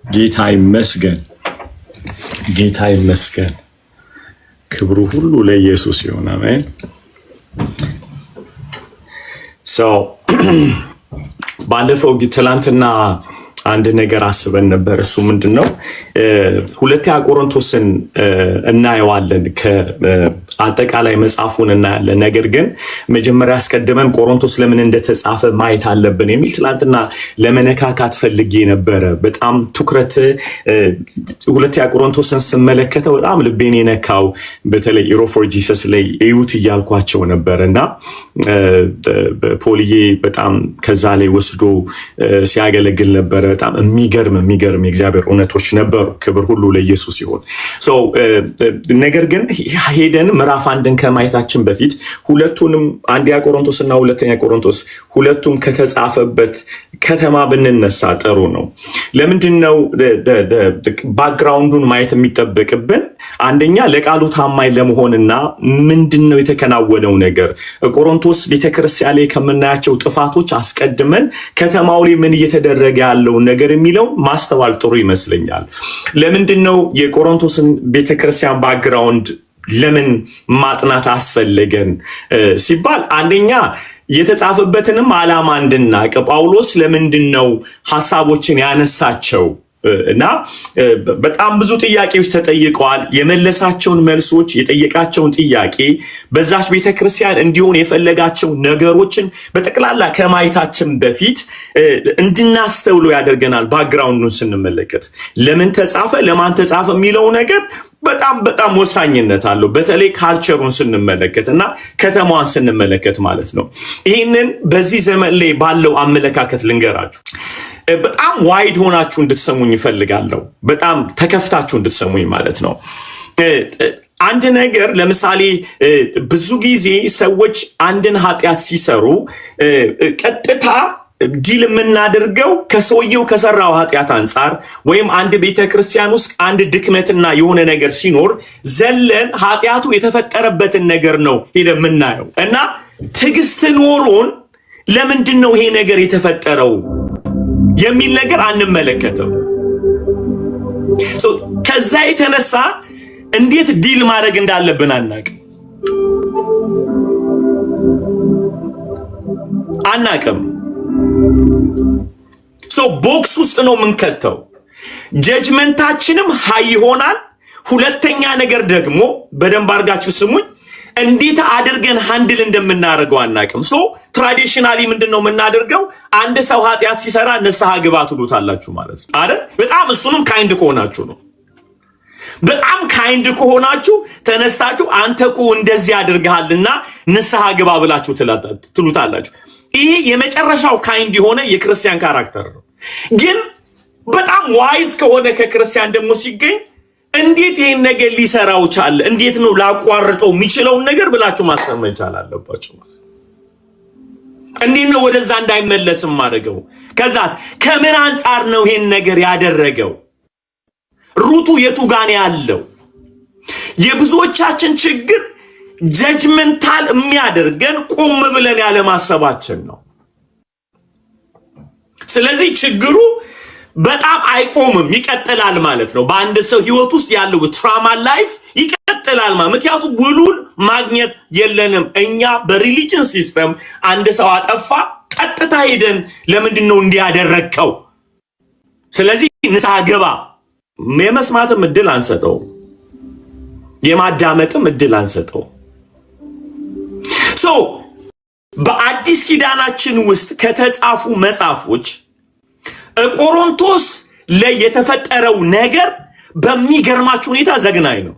ጌታ ይመስገን፣ ጌታ ይመስገን። ክብሩ ሁሉ ለኢየሱስ ይሁን። አሜን። ባለፈው ትላንትና አንድ ነገር አስበን ነበር። እሱ ምንድነው? ሁለተኛ ቆሮንቶስን እናየዋለን፣ ከአጠቃላይ መጽሐፉን እናያለን። ነገር ግን መጀመሪያ አስቀድመን ቆሮንቶስ ለምን እንደተጻፈ ማየት አለብን የሚል ትላንትና ለመነካካት ፈልጌ ነበረ። በጣም ትኩረት ሁለተኛ ቆሮንቶስን ስመለከተው በጣም ልቤን የነካው በተለይ ኢሮ ፎር ጂሰስ ላይ እዩት እያልኳቸው ነበርና ፖልዬ በጣም ከዛ ላይ ወስዶ ሲያገለግል ነበረ። በጣም የሚገርም የእግዚአብሔር እውነቶች ነበሩ። ክብር ሁሉ ለኢየሱስ ይሁን። ነገር ግን ሄደን ምዕራፍ አንድን ከማየታችን በፊት ሁለቱንም አንደኛ ቆሮንቶስ እና ሁለተኛ ቆሮንቶስ ሁለቱም ከተጻፈበት ከተማ ብንነሳ ጥሩ ነው። ለምንድነው ባክግራውንዱን ማየት የሚጠበቅብን? አንደኛ ለቃሉ ታማኝ ለመሆንና ምንድነው የተከናወነው ነገር ቆሮንቶስ ቤተክርስቲያን ላይ ከምናያቸው ጥፋቶች አስቀድመን ከተማው ላይ ምን እየተደረገ ያለው ነገር የሚለው ማስተዋል ጥሩ ይመስለኛል። ለምንድነው የቆሮንቶስን ቤተክርስቲያን ባክግራውንድ ለምን ማጥናት አስፈለገን ሲባል አንደኛ የተጻፈበትንም ዓላማ እንድናቅ ጳውሎስ ለምንድነው ሐሳቦችን ያነሳቸው እና በጣም ብዙ ጥያቄዎች ተጠይቀዋል። የመለሳቸውን መልሶች የጠየቃቸውን ጥያቄ በዛች ቤተክርስቲያን እንዲሆን የፈለጋቸው ነገሮችን በጠቅላላ ከማየታችን በፊት እንድናስተውሎ ያደርገናል። ባክግራውንዱን ስንመለከት ለምን ተጻፈ፣ ለማን ተጻፈ የሚለው ነገር በጣም ወሳኝነት አለው። በተለይ ካልቸሩን ስንመለከት እና ከተማዋን ስንመለከት ማለት ነው። ይህንን በዚህ ዘመን ላይ ባለው አመለካከት ልንገራችሁ። በጣም ዋይድ ሆናችሁ እንድትሰሙኝ ይፈልጋለሁ። በጣም ተከፍታችሁ እንድትሰሙኝ ማለት ነው። አንድ ነገር ለምሳሌ ብዙ ጊዜ ሰዎች አንድን ኃጢአት ሲሰሩ ቀጥታ ዲል የምናደርገው ከሰውየው ከሰራው ኃጢአት አንጻር ወይም አንድ ቤተክርስቲያን ውስጥ አንድ ድክመትና የሆነ ነገር ሲኖር ዘለን ኃጢአቱ የተፈጠረበትን ነገር ነው ሄደን የምናየው እና ትዕግስት ኖሮን ለምንድን ነው ይሄ ነገር የተፈጠረው የሚል ነገር አንመለከተው። ከዛ የተነሳ እንዴት ዲል ማድረግ እንዳለብን አናቅም። ቦክስ ውስጥ ነው የምንከተው። ጀጅመንታችንም ሃይ ይሆናል። ሁለተኛ ነገር ደግሞ በደንብ አድርጋችሁ ስሙኝ፣ እንዴት አድርገን ሃንድል እንደምናደርገው አናቅም። ትራዲሽናሊ ምንድነው የምናደርገው? አንድ ሰው ኃጢአት ሲሰራ ንስሐ ግባ ትሉታላችሁ ማለት ነው አይደል? በጣም እሱንም ካይንድ ከሆናችሁ ነው። በጣም ካይንድ ከሆናችሁ ተነስታችሁ አንተ እኮ እንደዚህ አድርገሃልና ንስሐ ግባ ብላችሁ ትሉታላችሁ። ይሄ የመጨረሻው ካይንድ የሆነ የክርስቲያን ካራክተር ነው። ግን በጣም ዋይዝ ከሆነ ከክርስቲያን ደግሞ ሲገኝ እንዴት ይሄን ነገር ሊሰራው ቻለ፣ እንዴት ነው ላቋርጠው የሚችለውን ነገር ብላችሁ ማሰብ መቻል አለባችሁ። እንዴት ነው ወደዛ እንዳይመለስም ማድረገው? ከዛስ ከምን አንጻር ነው ይሄን ነገር ያደረገው? ሩቱ የቱ ጋር ነው ያለው? የብዙዎቻችን ችግር ጀጅመንታል የሚያደርገን ቆም ብለን ያለ ማሰባችን ነው። ስለዚህ ችግሩ በጣም አይቆምም፣ ይቀጥላል ማለት ነው። በአንድ ሰው ህይወት ውስጥ ያለው ትራማ ላይፍ ይቀጥላል ማለት ምክንያቱም ውሉን ማግኘት የለንም እኛ በሪሊጅን ሲስተም። አንድ ሰው አጠፋ ቀጥታ ሄደን ለምንድን ነው እንዲያደረከው? ስለዚህ ንስሐ ግባ። የመስማትም እድል አንሰጠው፣ የማዳመጥም እድል አንሰጠው። በአዲስ ኪዳናችን ውስጥ ከተጻፉ መጽሐፎች ቆሮንቶስ ላይ የተፈጠረው ነገር በሚገርማችሁ ሁኔታ ዘግናኝ ነው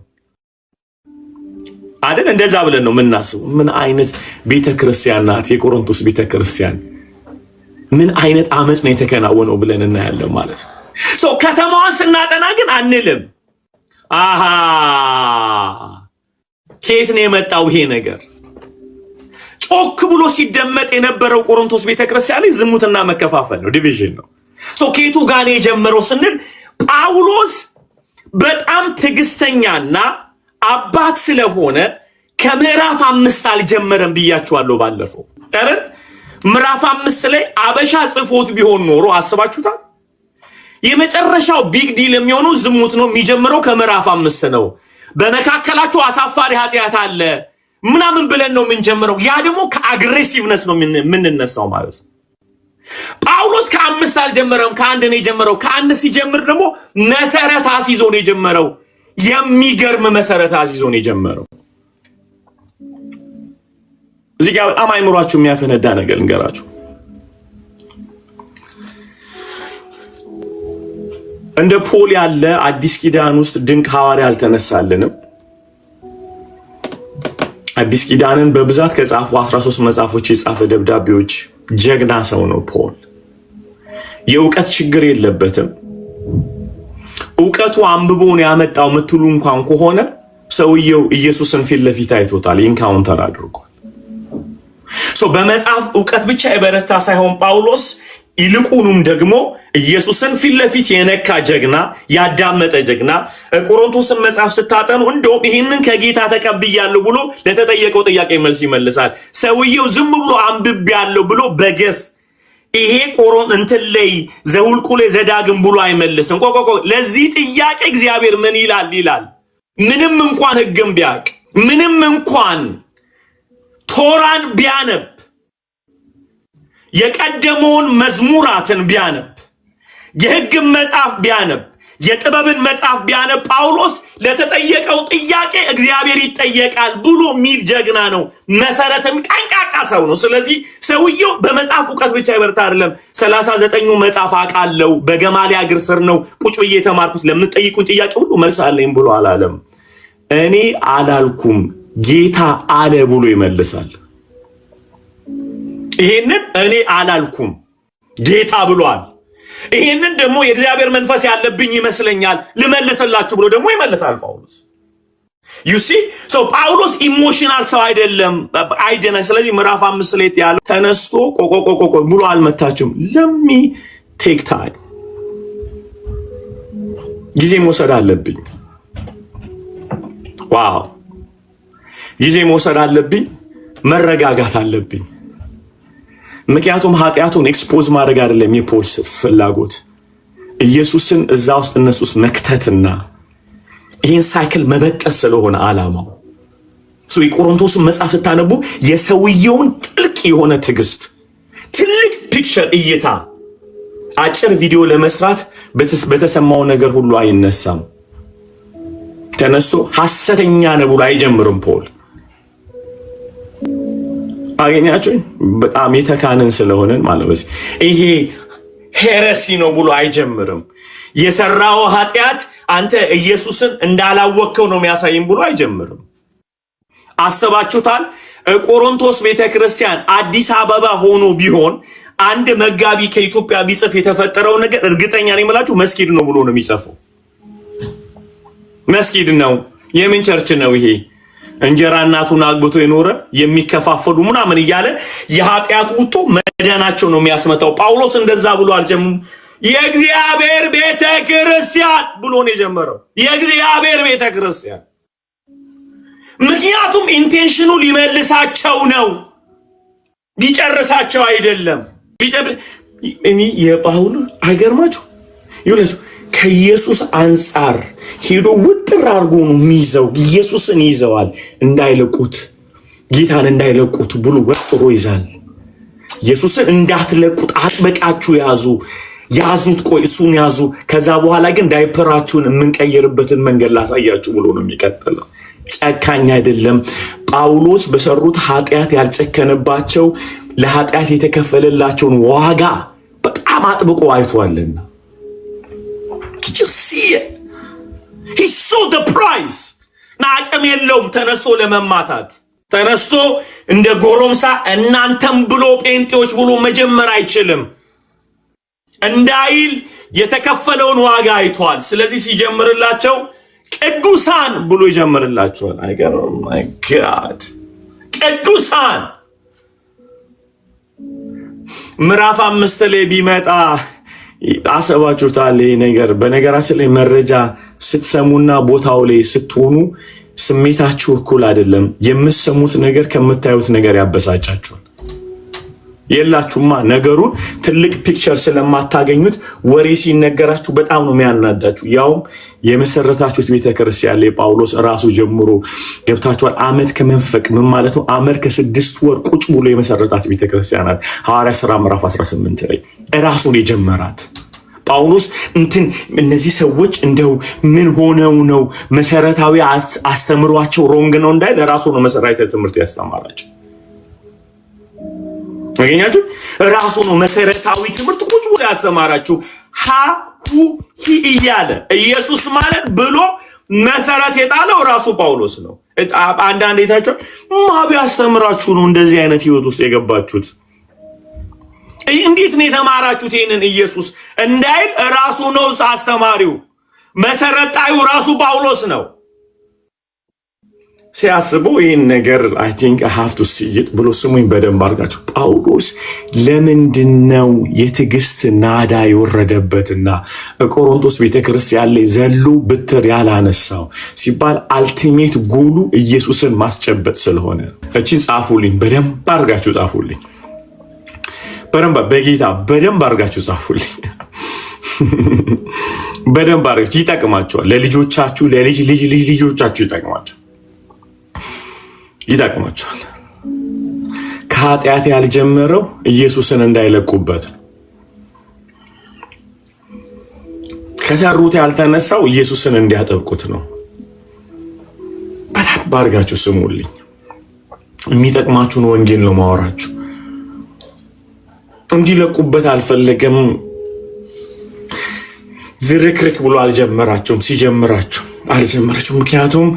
አይደል? እንደዛ ብለን ነው የምናስበው። ምን አይነት ቤተክርስቲያን ናት የቆሮንቶስ ቤተክርስቲያን? ምን አይነት አመጽ ነው የተከናወነው ብለን እናያለን ማለት ነው። ከተማዋን ስናጠና ግን አንልም አሃ ከየት ነው የመጣው ይሄ ነገር? ጮክ ብሎ ሲደመጥ የነበረው ቆሮንቶስ ቤተክርስቲያን ላይ ዝሙትና መከፋፈል ነው፣ ዲቪዥን ነው። ከየቱ ጋር ነው የጀመረው ስንል ጳውሎስ በጣም ትዕግስተኛና አባት ስለሆነ ከምዕራፍ 5 አልጀመረም ብያችኋለሁ ባለፈው አይደል? ምዕራፍ 5 ላይ አበሻ ጽፎት ቢሆን ኖሮ አስባችሁታል? የመጨረሻው ቢግ ዲል የሚሆነው ዝሙት ነው። የሚጀምረው ከምዕራፍ 5 ነው። በመካከላችሁ አሳፋሪ ኃጢአት አለ ምናምን ብለን ነው የምንጀምረው። ያ ደግሞ ከአግሬሲቭነስ ነው የምንነሳው ማለት ነው። ጳውሎስ ከ5 አልጀመረም፣ ከ1 ነው የጀመረው። ከ1 ሲጀምር ደግሞ መሰረት አስይዞ ነው የጀመረው። የሚገርም መሰረት አስይዞ ነው የጀመረው። እዚህ ጋር በጣም አይምሯችሁ የሚያፈነዳ ነገር እንገራችሁ። እንደ ፖል ያለ አዲስ ኪዳን ውስጥ ድንቅ ሐዋርያ አልተነሳልንም። አዲስ ኪዳንን በብዛት ከጻፉ 13 መጽሐፎች የጻፈ ደብዳቤዎች ጀግና ሰው ነው ፖል። የእውቀት ችግር የለበትም። እውቀቱ አንብቦን ያመጣው ምትሉ እንኳን ከሆነ ሰውየው ኢየሱስን ፊት ለፊት አይቶታል፣ ኢንካውንተር አድርጓል። በመጽሐፍ እውቀት ብቻ የበረታ ሳይሆን ጳውሎስ ይልቁንም ደግሞ ኢየሱስን ፊት ለፊት የነካ ጀግና፣ ያዳመጠ ጀግና። ቆሮንቶስን መጽሐፍ ስታጠኑ እንደውም ይህንን ከጌታ ተቀብያለሁ ብሎ ለተጠየቀው ጥያቄ መልስ ይመልሳል። ሰውየው ዝም ብሎ አንብቤያለሁ ብሎ በገስ ይሄ እንትን ላይ ዘውልቁ ላይ ዘዳግም ብሎ አይመልስም። ለዚህ ጥያቄ እግዚአብሔር ምን ይላል? ምንም እንኳን ሕግም ቢያቅ፣ ምንም እንኳን ቶራን ቢያነብ፣ የቀደመውን መዝሙራትን ቢያነብ፣ የሕግም መጽሐፍ ቢያነብ፣ የጥበብን መጽሐፍ ቢያነብ ጳውሎስ ለተጠየቀው ጥያቄ እግዚአብሔር ይጠየቃል ብሎ ሚል ጀግና ነው። መሰረትም ጠንቃቃ ሰው ነው። ስለዚህ ሰውየው በመጽሐፍ እውቀት ብቻ ይበርታ አይደለም። 39ኙ መጽሐፍ አውቃለሁ፣ በገማልያል እግር ስር ነው ቁጭ ብዬ የተማርኩት፣ ለምትጠይቁኝ ጥያቄ ሁሉ መልስ አለኝ ብሎ አላለም። እኔ አላልኩም ጌታ አለ ብሎ ይመልሳል። ይሄንን እኔ አላልኩም ጌታ ብሏል፣ ይሄንን ደግሞ የእግዚአብሔር መንፈስ ያለብኝ ይመስለኛል ልመልስላችሁ ብሎ ደግሞ ይመልሳል ጳውሎስ። ዩሲ ጳውሎስ ኢሞሽናል ሰው አይደለም አይደና። ስለዚህ ምዕራፍ 5 ላይ ያለው ተነስቶ ቆቆቆቆ ብሎ አልመታችም። ለሚ ቴክ ታይም፣ ጊዜ መውሰድ አለብኝ። ዋው ጊዜ መውሰድ አለብኝ፣ መረጋጋት አለብኝ። ምክንያቱም ኃጢአቱን ኤክስፖዝ ማድረግ አይደለም የፖል ፍላጎት፣ ኢየሱስን እዛ ውስጥ እነሱስ መክተትና ይህን ሳይክል መበጠስ ስለሆነ ዓላማው። የቆሮንቶስን መጽሐፍ ስታነቡ የሰውየውን ጥልቅ የሆነ ትዕግስት፣ ትልቅ ፒክቸር እይታ፣ አጭር ቪዲዮ ለመስራት በተሰማው ነገር ሁሉ አይነሳም። ተነስቶ ሐሰተኛ ነው ብሎ አይጀምርም ፖል። አገኛችሁ? በጣም የተካነን ስለሆነን ማለት ነው። ይሄ ሄረሲ ነው ብሎ አይጀምርም። የሰራው ኃጢአት አንተ ኢየሱስን እንዳላወቅከው ነው የሚያሳይም ብሎ አይጀምርም። አስባችሁታል? ቆሮንቶስ ቤተክርስቲያን አዲስ አበባ ሆኖ ቢሆን አንድ መጋቢ ከኢትዮጵያ ቢጽፍ የተፈጠረው ነገር እርግጠኛ ነኝ የምላችሁ መስጊድ ነው ብሎ ነው የሚጽፈው። መስጊድ ነው። የምን ቸርች ነው ይሄ? እንጀራ እናቱን አግብቶ የኖረ የሚከፋፈሉ ምናምን እያለ የኃጢአት ውጦ መዳናቸው ነው የሚያስመጣው። ጳውሎስ እንደዛ ብሎ አልጀመረም። የእግዚአብሔር ቤተ ክርስቲያን ብሎ ነው የጀመረው። የእግዚአብሔር ቤተ ክርስቲያን። ምክንያቱም ኢንቴንሽኑ ሊመልሳቸው ነው፣ ሊጨርሳቸው አይደለም። እኔ የጳውሎስ አይገርማችሁ ይኸውላችሁ ከኢየሱስ አንጻር ሄዶ ውጥር አድርጎ ነው የሚይዘው። ኢየሱስን ይዘዋል እንዳይለቁት፣ ጌታን እንዳይለቁት ብሎ ወጥሮ ይዛል። ኢየሱስን እንዳትለቁት አጥብቃችሁ ያዙት፣ ቆይ እሱን ያዙ፣ ከዛ በኋላ ግን ዳይፐራችሁን የምንቀይርበትን መንገድ ላሳያችሁ ብሎ ነው የሚቀጥለው። ጨካኝ አይደለም ጳውሎስ። በሰሩት ኃጢአት ያልጨከነባቸው ለኃጢአት የተከፈለላቸውን ዋጋ በጣም አጥብቆ አይቷልና he saw the price። አቅም የለውም ተነስቶ ለመማታት፣ ተነስቶ እንደ ጎረምሳ እናንተም ብሎ ጴንጤዎች ብሎ መጀመር አይችልም እንዳይል የተከፈለውን ዋጋ አይቷል። ስለዚህ ሲጀምርላቸው ቅዱሳን ብሎ ይጀምርላቸዋል። አይገርም? ማይ ጋድ ቅዱሳን። ምዕራፍ 5 ላይ ቢመጣ አሰባችሁታል ይሄ ነገር። በነገራችን ላይ መረጃ ስትሰሙና ቦታው ላይ ስትሆኑ ስሜታችሁ እኩል አይደለም። የምትሰሙት ነገር ከምታዩት ነገር ያበሳጫችኋል። የላችሁማ። ነገሩን ትልቅ ፒክቸር ስለማታገኙት ወሬ ሲነገራችሁ በጣም ነው የሚያናዳችሁ። ያውም የመሰረታችሁት ቤተክርስቲያን ላይ ጳውሎስ ራሱ ጀምሮ ገብታችኋል። ዓመት ከመንፈቅ ምን ማለት ነው? ዓመት ከ6 ወር ቁጭ ብሎ የመሰረታት ቤተክርስቲያን አለ። ሐዋርያት ሥራ ምዕራፍ 18 ላይ ራሱን የጀመራት ጳውሎስ እነዚህ ሰዎች እንደው ምን ሆነው ነው መሰረታዊ አስተምሯቸው ሮንግ ነው እንዳይል ራሱ ነው መሰረታዊ ትምህርት ያስተማራቸው። አገኛችሁ? ራሱ ነው መሰረታዊ ትምህርት ቁጭ ብሎ ያስተማራችሁ። እያለ ኢየሱስ ማለት ብሎ መሰረት የጣለው ራሱ ጳውሎስ ነው። አንዳንድ የታቸው ማቢ ያስተምራችሁ ነው እንደዚህ አይነት ህይወት ውስጥ የገባችሁት። እንዴት ነው የተማራችሁት ይሄንን ኢየሱስ እንዳይል ራሱ ነው አስተማሪው። መሰረት ጣዩ ራሱ ጳውሎስ ነው። ሲያስቡ ይህን ነገር I think I have to see it ብሎ ስሙኝ በደንብ አድርጋችሁ። ጳውሎስ ለምንድነው የትዕግስት ናዳ የወረደበትና ቆሮንቶስ ቤተክርስቲያን ላይ ዘሎ ብትር ያላነሳው ሲባል አልቲሜት ጎሉ ኢየሱስን ማስጨበጥ ስለሆነ። እቺን ጻፉልኝ፣ በደንብ አድርጋችሁ ጻፉልኝ። በጌታ በደንብ አድርጋችሁ ጻፉልኝ። በደንብ አድርጋችሁ ይጠቅማችኋል። ለልጆቻችሁ ለልጅ ልጆቻችሁ ይጠቅማችኋል። ከኃጢአት ያልጀመረው ኢየሱስን እንዳይለቁበት፣ ከሰሩት ያልተነሳው ኢየሱስን እንዲያጠብቁት ነው። በደንብ አድርጋችሁ ስሙልኝ። የሚጠቅማችሁን ወንጌል ነው ማወራችሁ። እንዲለቁበት አልፈለገም። ዝርክርክ ብሎ አልጀመራቸውም። ሲጀምራቸው አልጀመራቸውም። ምክንያቱም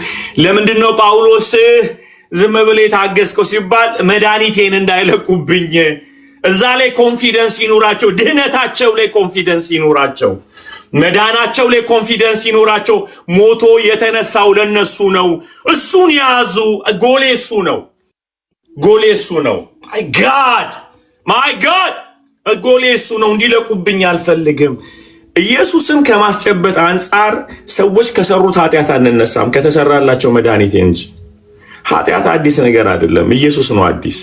ለምንድነው ጳውሎስ ዝም ብለህ የታገስከው ሲባል መድኃኒቴን እንዳይለቁብኝ፣ እዛ ላይ ኮንፊደንስ ይኖራቸው፣ ድህነታቸው ላይ ኮንፊደንስ ይኖራቸው፣ መዳናቸው ላይ ኮንፊደንስ ይኖራቸው። ሞቶ የተነሳው ለነሱ ነው። እሱን ያዙ። ጎሌ እሱ ነው። ማይ ጋድ ጎሌ እሱ ነው። እንዲለቁብኝ አልፈልግም። ኢየሱስን ከማስጨበጥ አንጻር ሰዎች ከሰሩት ኃጢአት አንነሳም፣ ከተሰራላቸው መድኃኒት እንጂ። ኃጢአት አዲስ ነገር አይደለም፣ ኢየሱስ ነው አዲስ።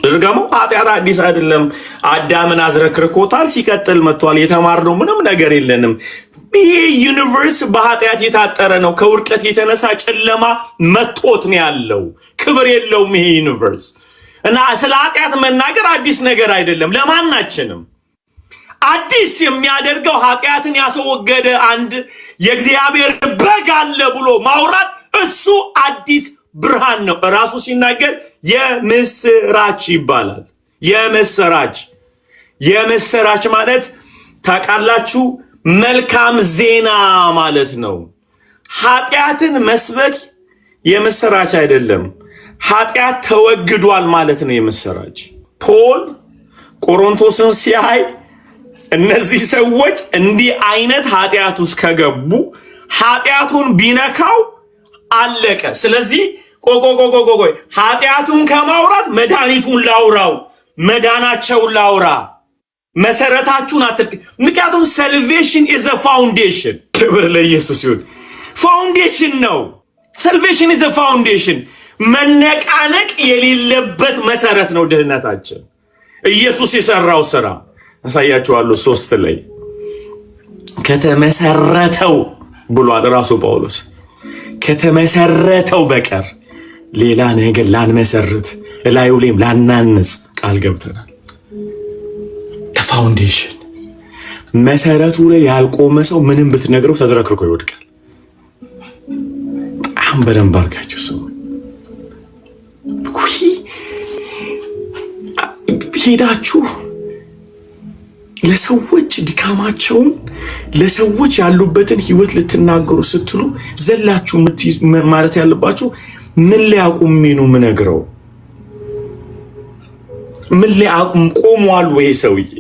ድርጋማው ኃጢአት አዲስ አይደለም። አዳምን አዝረክርኮታል፣ ሲቀጥል መጥቷል። የተማርነው ምንም ነገር የለንም። ይሄ ዩኒቨርስ በኃጢአት የታጠረ ነው። ከውርቀት የተነሳ ጨለማ መጥቶት ነው ያለው። ክብር የለውም ይሄ ዩኒቨርስ። እና ስለ ኃጢአት መናገር አዲስ ነገር አይደለም ለማናችንም። አዲስ የሚያደርገው ኃጢአትን ያስወገደ አንድ የእግዚአብሔር በግ አለ ብሎ ማውራት፣ እሱ አዲስ ብርሃን ነው። ራሱ ሲናገር የምስራች ይባላል። የምስራች ማለት ታውቃላችሁ፣ መልካም ዜና ማለት ነው። ኃጢአትን መስበክ የምስራች አይደለም። ኃጢአት ተወግዷል ማለት ነው የምስራች። ፖል ቆሮንቶስን ሲያይ እነዚህ ሰዎች እንዲህ አይነት ኃጢአት ውስጥ ከገቡ ኃጢአቱን ቢነካው አለቀ። ስለዚህ ቆይ ኃጢአቱን ከማውራት መድኃኒቱን ላውራው፣ መዳናቸውን ላውራ፣ መሰረታችሁን አትርክ። ምክንያቱም salvation is a foundation። ክብር ለኢየሱስ ይሁን። ፋውንዴሽን ነው። salvation is a foundation። መነቃነቅ የሌለበት መሰረት ነው ድህነታችን። ኢየሱስ የሰራው ስራ አሳያችኋለሁ 3 ላይ ከተመሰረተው ብሏል ራሱ ጳውሎስ። ከተመሰረተው በቀር ሌላ ነገር ላንመሰርት እላዩ ላይም ላናንጽ ቃል ገብተናል። ፋውንዴሽን መሰረቱ ላይ ያልቆመ ሰው ምንም ብትነግረው ተዝረክርኮ ይወድቃል። በጣም በደንብ አድርጋችሁ ሰው ሄዳችሁ ለሰዎች ድካማቸውን ለሰዎች ያሉበትን ህይወት ልትናገሩ ስትሉ ዘላችሁ ማለት ያለባችሁ ምን ሊያቁም ነው ምነግረው? ምን ሊያቁም ቆሟል ወይ ሰውዬ?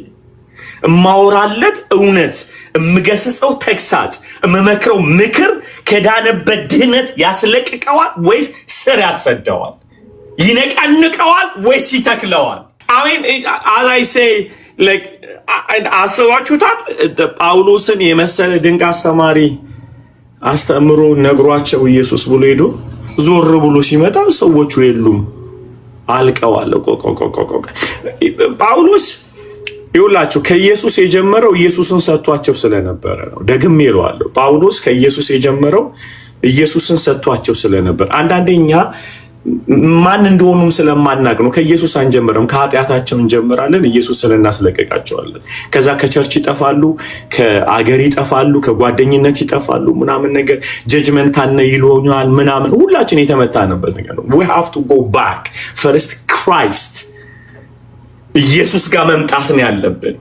እማወራለት እውነት፣ እምገስጸው ተግሳጽ፣ እመመክረው ምክር ከዳነበት ድህነት ያስለቅቀዋል ወይስ ስር ያሰደዋል? ይነቃንቀዋል ወይስ ይተክለዋል? አሜን። as I say like አስባችሁታል? ጳውሎስን የመሰለ ድንቅ አስተማሪ አስተምሮ ነግሯቸው ኢየሱስ ብሎ ሄዶ ዞር ብሎ ሲመጣ ሰዎቹ የሉም። አልቀዋል። ጳውሎስ ይውላችሁ ከኢየሱስ የጀመረው ኢየሱስን ሰጥቷቸው ስለነበረ ነው። ደግሜ እለዋለሁ፣ ጳውሎስ ከኢየሱስ የጀመረው ኢየሱስን ሰጥቷቸው ስለነበር። አንዳንዴኛ ማን እንደሆኑም ስለማናቅ ነው ከኢየሱስ አንጀምርም፣ ከኃጢአታቸው እንጀምራለን፣ ኢየሱስን እናስለቀቃቸዋለን። ከዛ ከቸርች ይጠፋሉ፣ ከአገር ይጠፋሉ፣ ከጓደኝነት ይጠፋሉ፣ ምናምን ነገር ጀጅመንት አነ ይሉኛል ምናምን። ሁላችን የተመታንበት ነገር ነው። we have to go back first Christ ኢየሱስ ጋር መምጣት ነው ያለብን።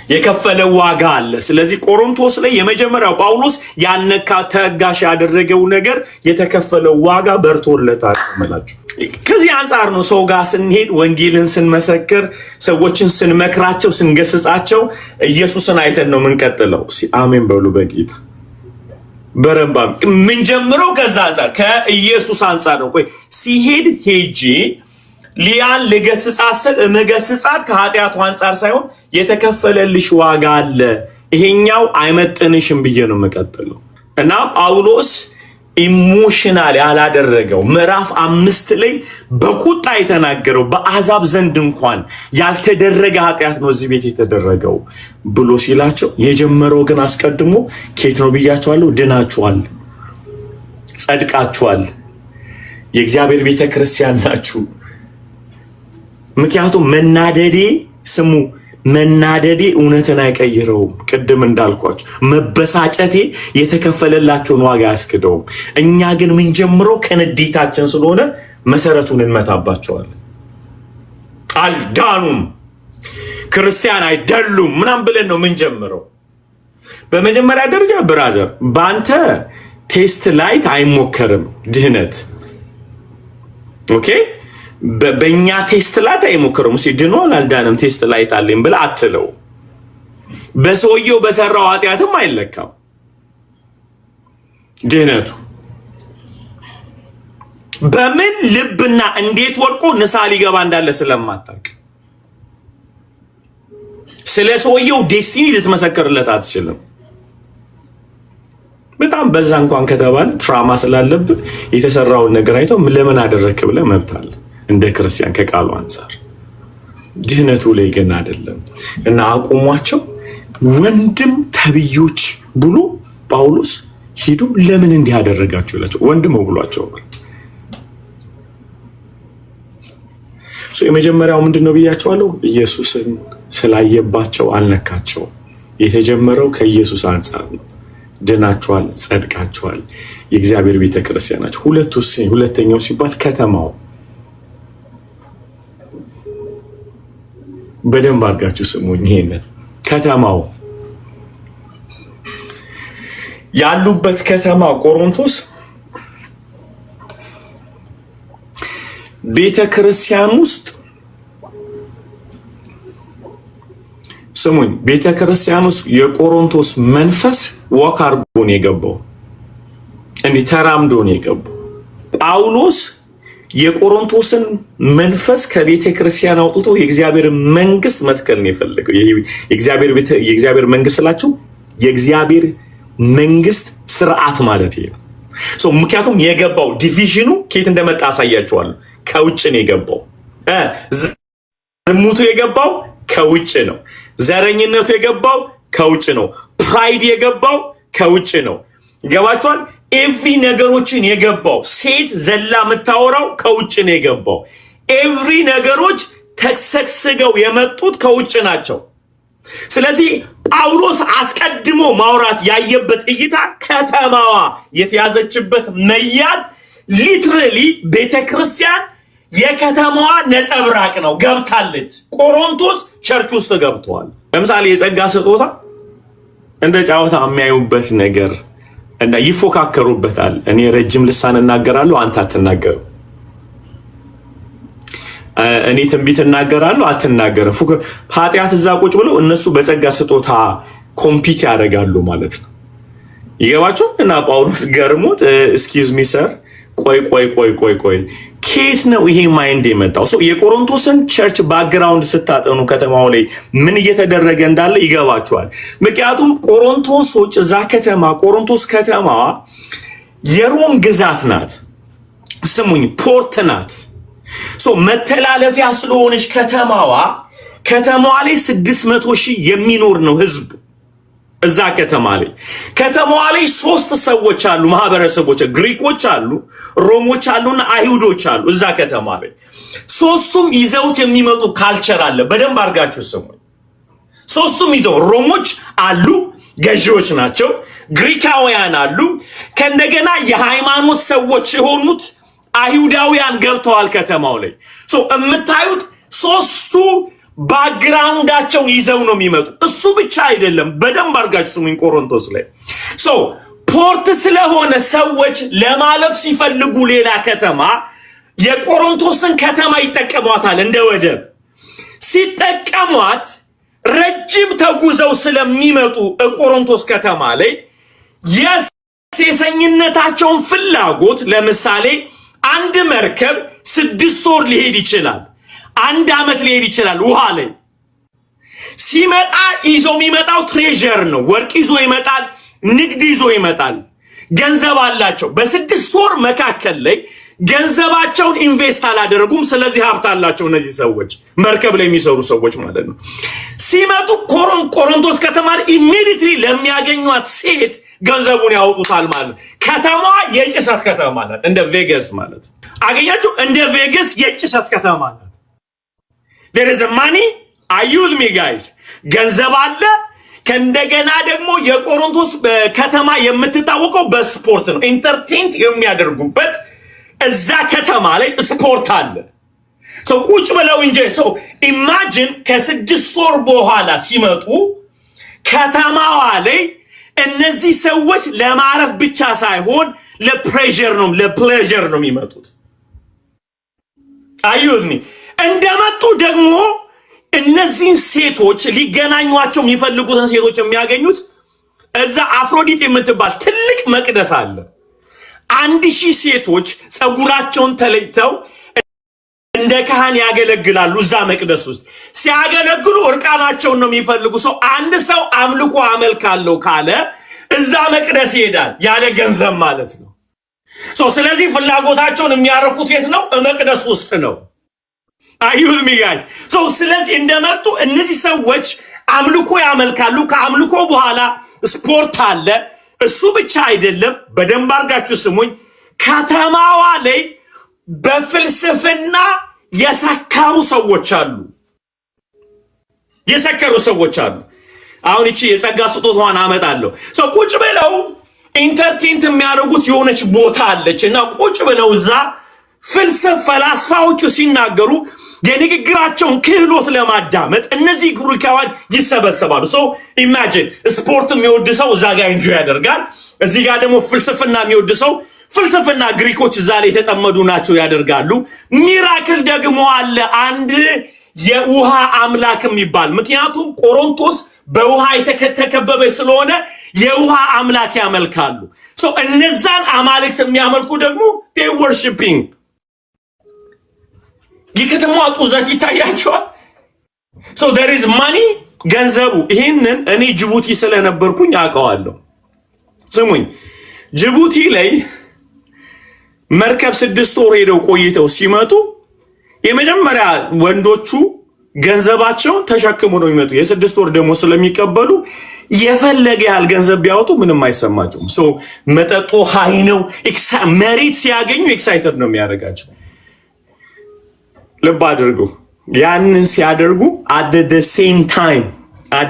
የከፈለ ዋጋ አለ። ስለዚህ ቆሮንቶስ ላይ የመጀመሪያው ጳውሎስ ያነካ ተጋሽ ያደረገው ነገር የተከፈለው ዋጋ በርቶለታል ማለት። ከዚህ አንፃር ነው ሰው ጋር ስንሄድ ወንጌልን ስንመሰክር ሰዎችን ስንመክራቸው ስንገስጻቸው ኢየሱስን አይተን ነው የምንቀጥለው። አሜን በሉ በጌታ በረባም ምን ጀምረው ከዛ አንፃር ከኢየሱስ አንፃር ነው። ቆይ ሲሄድ ሄጂ ሊያን ለገስጻሰል መገስጻት ከኃጢአቱ አንፃር ሳይሆን የተከፈለልሽ ዋጋ አለ፣ ይሄኛው አይመጥንሽም ብዬ ነው መቀጠለው። እና ጳውሎስ ኢሞሽናል ያላደረገው ምዕራፍ 5 ላይ በቁጣ የተናገረው በአሕዛብ ዘንድ እንኳን ያልተደረገ ኃጢአት ነው እዚህ ቤት የተደረገው ብሎ ሲላቸው የጀመረው ግን አስቀድሞ ኬት ነው ብያቸዋለሁ። ድናችኋል፣ ጸድቃችኋል፣ የእግዚአብሔር ቤተክርስቲያን ናችሁ። ምክንያቱም መናደዴ ስሙ መናደዴ እውነትን አይቀይረውም። ቅድም እንዳልኳችሁ መበሳጨቴ የተከፈለላቸውን ዋጋ አያስክደውም። እኛ ግን ምን ጀምሮ ከንዴታችን ስለሆነ መሰረቱን እንመታባቸዋለን። አልዳኑም፣ ክርስቲያን አይደሉም ምናምን ብለን ነው ምን ጀምረው። በመጀመሪያ ደረጃ ብራዘር ባንተ ቴስት ላይት አይሞከርም ድህነት። ኦኬ በእኛ ቴስት ላይት አይሞከርም። ድኗል አልዳንም ቴስት ላይት አለኝ ብለህ አትለው። በሰውየው በሰራው ኃጢአትም አይለካም ድህነቱ። በምን ልብና እንዴት ወድቆ ንስሐ ሊገባ እንዳለ ስለማታውቅ ስለ ሰውየው ዴስቲኒ ልትመሰክርለት አትችልም። በጣም በዛ እንኳን ከተባለ ትራማ ስላለብህ የተሰራውን ነገር አይተው ለምን አደረክ ብለህ መብታል እንደ ክርስቲያን ከቃሉ አንፃር። ድህነቱ ላይ ግን አይደለም። እና አቁሟቸው ወንድም ተብዮች ብሎ ጳውሎስ ሂዱ ለምን እንዲህ ያደረጋችሁ ይላቸው። ወንድም ብሏቸው የመጀመሪያው ምንድነው ብያቸዋለሁ? ኢየሱስን ስላየባቸው አልነካቸው። የተጀመረው ከኢየሱስ አንፃር ነው። ድናችኋል፣ ጸድቃችኋል፣ የእግዚአብሔር ቤተክርስቲያን ናችሁ። ሁለተኛው ሲባል ከተማው በደንብ አድርጋችሁ ስሙኝ። ይሄንን ከተማው ያሉበት ከተማ ቆሮንቶስ ቤተክርስቲያን ውስጥ ስሙኝ፣ ቤተክርስቲያን ውስጥ የቆሮንቶስ መንፈስ ወክ አድርጎ ነው የገባው፣ እንዲህ ተራምዶ ነው የገባው። ጳውሎስ የቆሮንቶስን መንፈስ ከቤተ ክርስቲያን አውጥቶ የእግዚአብሔር መንግስት መትከል ነው የፈለገው። የእግዚአብሔር መንግስት ስላችሁ የእግዚአብሔር መንግስት ስርዓት ማለት ይሄ ነው። ምክንያቱም የገባው ዲቪዥኑ ከየት እንደመጣ አሳያችኋለሁ። ከውጭ ነው የገባው። ዝሙቱ የገባው ከውጭ ነው። ዘረኝነቱ የገባው ከውጭ ነው። ፕራይድ የገባው ከውጭ ነው። ይገባችኋል? ኤቭሪ ነገሮችን የገባው ሴት ዘላ የምታወራው ከውጭ ነው የገባው። ኤቭሪ ነገሮች ተሰግስገው የመጡት ከውጭ ናቸው። ስለዚህ ጳውሎስ አስቀድሞ ማውራት ያየበት እይታ ከተማዋ የተያዘችበት መያዝ ሊትራሊ ቤተክርስቲያን የከተማዋ ነጸብራቅ ነው። ገብታለች። ቆሮንቶስ ቸርች ውስጥ ገብተዋል። ለምሳሌ የጸጋ ስጦታ እንደ ጫወታ የሚያዩበት ነገር እና ይፎካከሩበታል። እኔ ረጅም ልሳን እናገራለሁ፣ አንተ አትናገርም። እኔ ትንቢት እናገራለሁ፣ አትናገርም። ኃጢአት እዛ ቁጭ ብለው እነሱ በጸጋ ስጦታ ኮምፒት ያደርጋሉ ማለት ነው። ይገባችሁ? እና ጳውሎስ ገርሞት ኤክስኪውዝ ሚ ሰር፣ ቆይ ኬት ነው ይሄ ማይንድ የመጣው? ሰው የቆሮንቶስን ቸርች ባክግራውንድ ስታጠኑ ከተማው ላይ ምን እየተደረገ እንዳለ ይገባቸዋል። ምክንያቱም ቆሮንቶሶች እዛ ቆሮንቶስ ከተማዋ የሮም ግዛት ናት። ስሙኝ፣ ፖርት ናት። መተላለፊያ ስለሆነች ከተማዋ ላይ 600,000 የሚኖር ነው ህዝብ። እዛ ከተማዋ ላይ 3 ሰዎች አሉ፣ ማህበረሰቦች፣ ግሪኮች አሉ፣ ሮሞች አሉና አይሁዶች አሉ። እዛ ከተማ ላይ 3ቱም ይዘውት የሚመጡ ካልቸር አለ። በደንብ አድርጋችሁ ስሙ። 3ቱም ይዘው ሮሞች አሉ፣ ገዢዎች ናቸው። ግሪካውያን አሉ። ከእንደገና የሃይማኖት ሰዎች የሆኑት አይሁዳውያን ገብተዋል ከተማው ላይ። የምታዩት 3ቱ ባክግራውንዳቸውን ይዘው ነው የሚመጡ። እሱ ብቻ አይደለም። በደንብ አድርጋችሁ ስሙኝ። ቆሮንቶስ ላይ ፖርት ስለሆነ ሰዎች ለማለፍ ሲፈልጉ ሌላ ከተማ የቆሮንቶስን ከተማ ይጠቀሟታል። እንደ ወደብ ሲጠቀሟት ረጅም ተጉዘው ስለሚመጡ ቆሮንቶስ ከተማ ላይ የሴሰኝነታቸውን ፍላጎት ለምሳሌ አንድ መርከብ 6 ወር ሊሄድ ይችላል፣ 1 ዓመት ሊሄድ ይችላል። ውሃ ላይ ሲመጣ ይዞ የሚመጣው ትሬዠር ነው። ወርቅ ይዞ ይመጣል፣ ንግድ ይዞ ይመጣል። ገንዘብ አላቸው። በ6 ወር መካከል ላይ ገንዘባቸውን ኢንቨስት አላደረጉም። ስለዚህ ሀብት አላቸው እነዚህ ሰዎች፣ መርከብ ላይ የሚሰሩ ሰዎች ማለት ነው። ሲመጡ ቆሮንቶስ ከተማ ኢሚዲየትሊ ለሚያገኟት ሴት ገንዘቡን ያወጡታል ማለት ነው። ከተማዋ የጭሰት ከተማ ናት፣ እንደ ቬጋስ ማለት አገኛችሁ። እንደ ቬጋስ የጭሰት ከተማ ናት። there is a money, are you with me guys? ገንዘብ አለ። ከእንደገና ደግሞ የቆሮንቶስ ከተማ የምትታወቀው በስፖርት ነው። ኢንተርቴንት የሚያደርጉበት እዛ ከተማ ላይ ስፖርት አለ። ቁጭ ብለው እንጂ ኢማጂን ከ6 ወር በኋላ ሲመጡ ከተማዋ ላይ እነዚህ ሰዎች ለማረፍ ብቻ ሳይሆን ለፕሌዠር ነው የሚመጡት። አዩኒ እንደመጡ ደግሞ እነዚህን ሴቶች ሊገናኟቸው የሚፈልጉትን ሴቶች የሚያገኙት እዛ አፍሮዲት የምትባል ትልቅ መቅደስ አለ። 1000 ሴቶች ጸጉራቸውን ተለይተው እንደ ካህን ያገለግላሉ። እዛ መቅደስ ውስጥ ሲያገለግሉ እርቃናቸውን ነው የሚፈልጉ። አንድ ሰው አምልኮ አመልካለሁ ካለ እዛ መቅደስ ይሄዳል፣ ያለ ገንዘብ ማለት ነው። ስለዚህ ፍላጎታቸውን የሚያረኩት የት ነው? መቅደስ ውስጥ ነው። አይሁድ ሚጋይስ ስለዚህ እንደመጡ እነዚህ ሰዎች አምልኮ ያመልካሉ። ከአምልኮ በኋላ ስፖርት አለ። እሱ ብቻ አይደለም። በደንብ አድርጋችሁ ስሙኝ። ከተማዋ ላይ በፍልስፍና የሰከሩ ሰዎች አሉ። አሁን እቺ የጸጋ ስጦታዋን አመጣለሁ። ቁጭ ብለው ኢንተርቴንት የሚያደርጉት የሆነች ቦታ አለች እና ቁጭ ብለው እዛ ፈላስፋዎቹ ሲናገሩ የንግግራቸውን ክህሎት ለማዳመጥ እነዚህ ግሪካውያን ይሰበሰባሉ። ኢማጂን ስፖርት የሚወድ ሰው እዛ ጋር ኢንጆይ ያደርጋል። እዚህ ጋር ደግሞ ፍልስፍና የሚወድ ሰው ፍልስፍና ግሪኮች እዛ ላይ የተጠመዱ ናቸው ያደርጋሉ። ሚራክል ደግሞ አለ፣ አንድ የውሃ አምላክ የሚባል። ምክንያቱም ቆሮንቶስ በውሃ የተከበበች ስለሆነ የውሃ አምላክ ያመልካሉ። እነዛን አማልክት የሚያመልኩ ደግሞ they worshiping የከተማዋ ጡዘት ይታያቸዋል። there is money ገንዘቡ። ይሄንን እኔ ጅቡቲ ስለነበርኩኝ አውቀዋለሁ። ስሙኝ፣ ጅቡቲ ላይ መርከብ 6 ወር ሄደው ቆይተው ሲመጡ የመጀመሪያ ወንዶቹ ገንዘባቸውን ተሸክሙ ነው የሚመጡ። የ6 ወር ደግሞ ስለሚቀበሉ የፈለገ ያህል ገንዘብ ቢያወጡ ምንም አይሰማቸውም። መጠጡ ሃይ ነው። መሬት ሲያገኙ ኤክሳይትድ ነው የሚያደርጋቸው። ልብ አድርጉ። ያንን ሲያደርጉ at